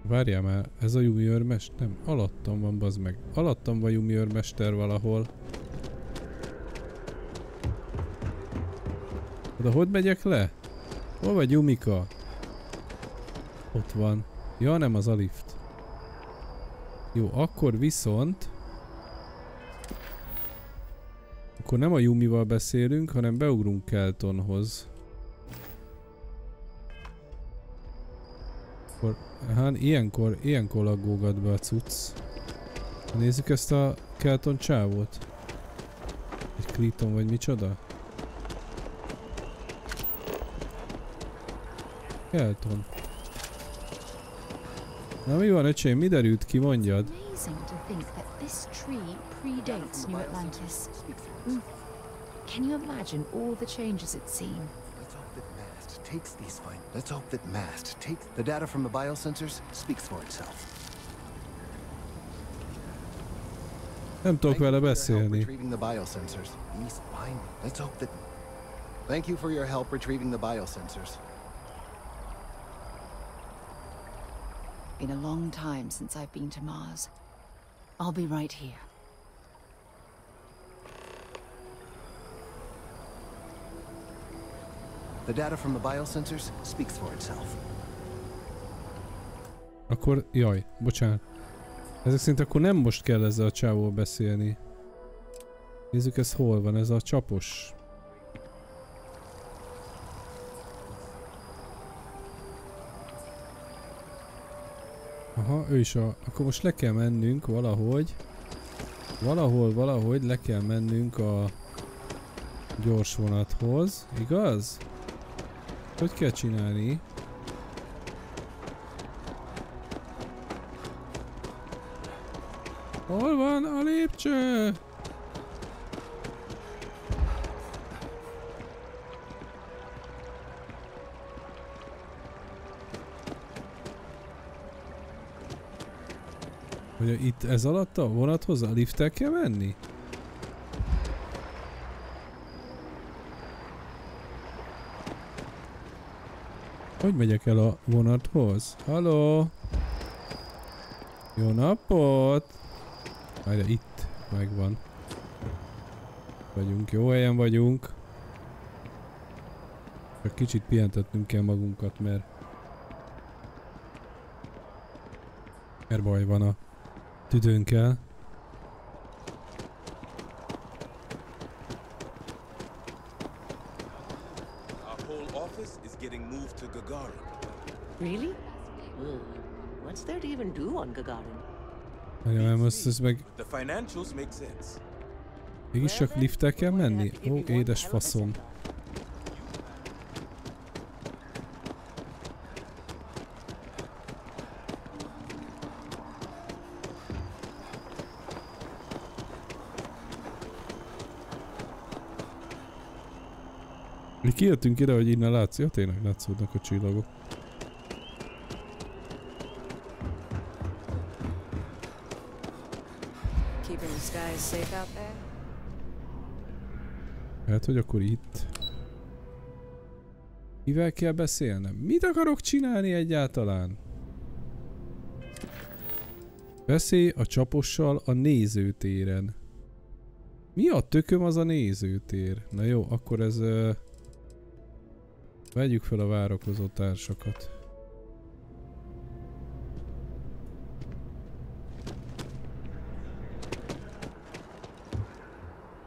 S1: Várjál már, ez a Yumi őrmester? Nem, alattam van, bazd meg. Alattam van Yumi őrmester valahol. Oda hogy megyek le? Hol vagy Yumika? Ott van. Ja, nem az a lift. Jó, akkor viszont... Akkor nem a Yumival beszélünk, hanem beugrunk Keltonhoz. Akkor, hát ilyenkor laggógat be a cucc. Nézzük ezt a Kelton csávót. Egy Cliton vagy micsoda? Kelton. Na mi van, öcsém? Mi derült ki, mondjad?
S20: Can you imagine all the changes it's seen? Let's hope that Mast takes the data from the biosensors speaks for itself.
S1: Nem tudok vele beszélni.
S20: Retrieving the biosensors. Let's hope that. Thank you for your help retrieving the biosensors.
S9: Been a long time since I've been to Mars. I'll be right here.
S20: The data from the biosensors speaks for itself.
S1: Akkor, jaj, bocsánat. Ezek szerint akkor nem most kell ezzel a csávóval beszélni. Nézzük, ez hol van, ez a csapos. Aha, ő is a... Akkor most le kell mennünk valahogy. Valahogy le kell mennünk a gyors vonathoz, igaz? Hogy kell csinálni? Hol van a lépcső? Hogy itt ez alatt a vonathoz a lifttel kell menni? Hogy megyek el a vonathoz? Halló? Jó napot! Várja, itt megvan. Vagyunk, jó helyen vagyunk. Csak kicsit pihentetnünk kell magunkat, mert baj van a tüdőnkkel.
S21: Really? What's there to even do on Gagarin?
S1: Nagyon most ez meg... Mégis csak lifttel kell menni? Ó, édes faszom. Mi kijöttünk ide, hogy innen látsz? Ja, tényleg látszódnak a csillagok. Hát, hogy akkor itt. Mivel kell beszélnem? Mit akarok csinálni egyáltalán? Beszélj a csapossal a nézőtéren. Mi a tököm az a nézőtér? Na jó, akkor ez... vegyük fel a várakozó társakat.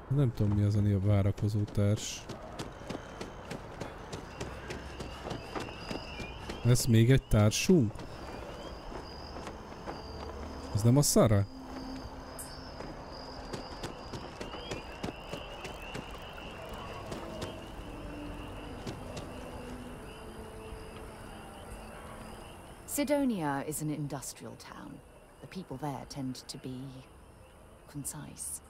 S1: Nem tudom, mi az a várakozó társ. Lesz még egy társunk? Ez nem a Sarah?
S9: Sidonia is an industrial town. The people there tend to be concise.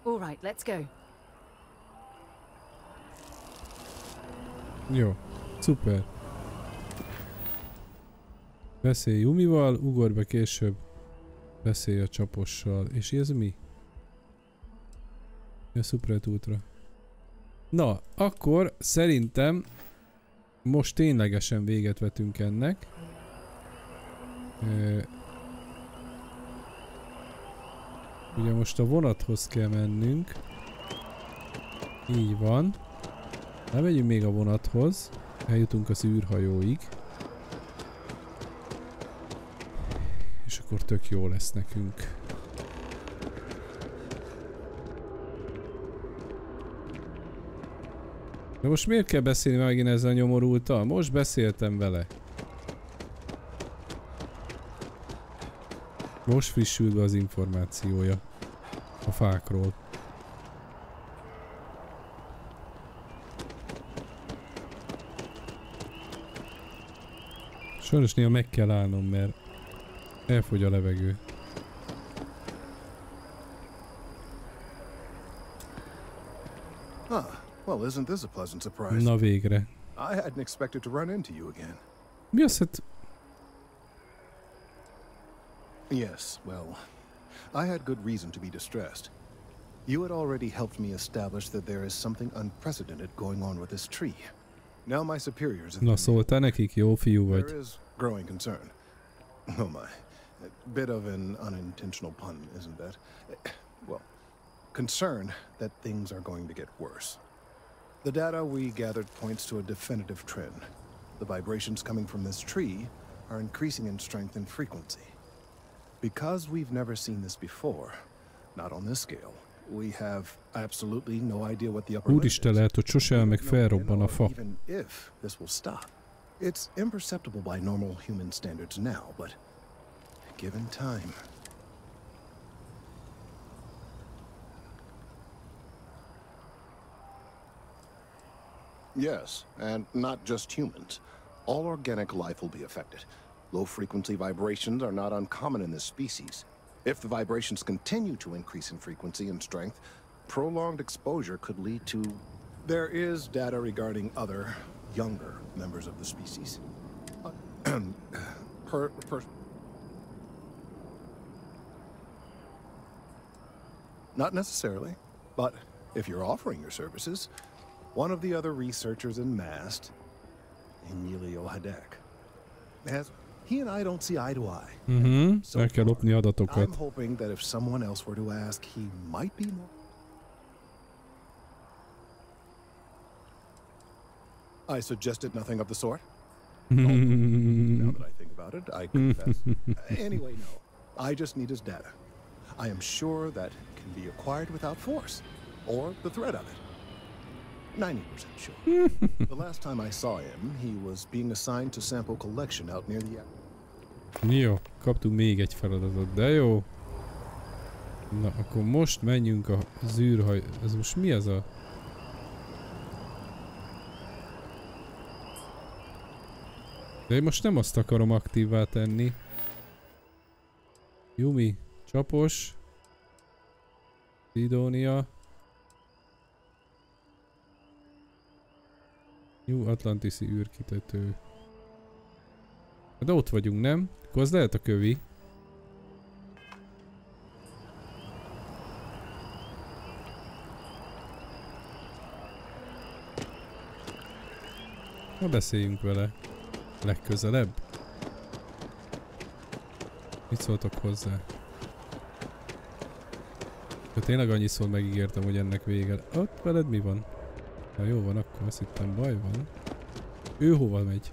S9: All right, let's go.
S1: Jó, szuper. Beszélj Jumival, ugorj be később. Beszélj a csapossal. És ez mi? A Supret útra. Na, akkor szerintem most ténylegesen véget vetünk ennek. Ugye most a vonathoz kell mennünk. Így van. Lemegyünk még a vonathoz. Eljutunk az űrhajóig. És akkor tök jó lesz nekünk. De most miért kell beszélni megint ezzel a nyomorultal? Most beszéltem vele. Most frissült be az információja a fákról. Sajnos néha meg kell állnom, mert elfogy a levegő.
S4: Well, isn't this a pleasant surprise?
S1: Na végre.
S4: I hadn't expected to run into you again.
S1: Mi az, hát...
S4: Yes, well, I had good reason to be distressed. You had already helped me establish that there is something unprecedented going on with this tree. Now my superiors...
S1: Na szóltál nekik, jó fiú vagy.
S4: There is growing concern. Oh my. A bit of an unintentional pun, isn't that? Well, concern that things are going to get worse. The data we gathered points to a definitive trend. The vibrations coming from this tree are increasing in strength and frequency. Because we've never seen this before, not on this scale, we have absolutely no idea what the upper limit is.
S1: Úristen, lehet, hogy sose meg felrobban a fa.
S4: Even if this will stop. It's imperceptible by normal human standards now, but given time... Yes, and not just humans. All organic life will be affected. Low-frequency vibrations are not uncommon in this species. If the vibrations continue to increase in frequency and strength, prolonged exposure could lead to... There is data regarding other, younger members of the species. Not necessarily, but if you're offering your services, one of the other researchers in Mast, Emilio Hadek, he and I don't see eye to eye.
S1: El kell lopni adatokat.
S4: I'm hoping that if someone else were to ask, he might be more... I suggested nothing of the sort. Now that I think about it, I confess. Anyway, no. I just need his data. I am sure that can be acquired without force, or the threat of it. 90% sure. The last time I saw him, he was being assigned to sample collection out near the...
S1: Jó, kaptunk még egy feladatot, de jó. Na, akkor most menjünk a zűrhaj... Ez most mi az a... De én most nem azt akarom aktívvá tenni. Yumi, csapos. Sidonia. New Atlantiszi űrkitető. De ott vagyunk, nem? Akkor az lehet a kövi. Na beszéljünk vele. Legközelebb. Mit szóltok hozzá? Tényleg annyiszor megígértem, hogy ennek vége. Ott veled mi van? Ha jó van, akkor azt hittem baj van. Ő hova megy?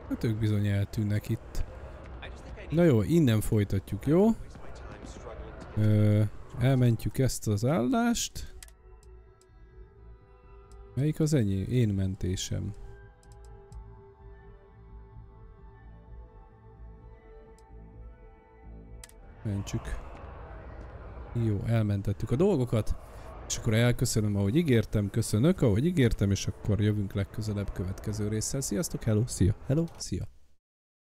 S1: Hát ők bizony eltűnnek itt. Na jó, innen folytatjuk, jó? Elmentjük ezt az állást. Melyik az enyém? Én mentésem. Mentsük. Jó, elmentettük a dolgokat. És akkor elköszönöm, ahogy ígértem, köszönök, ahogy ígértem, és akkor jövünk legközelebb következő résszel. Sziasztok, hello, szia, hello, szia.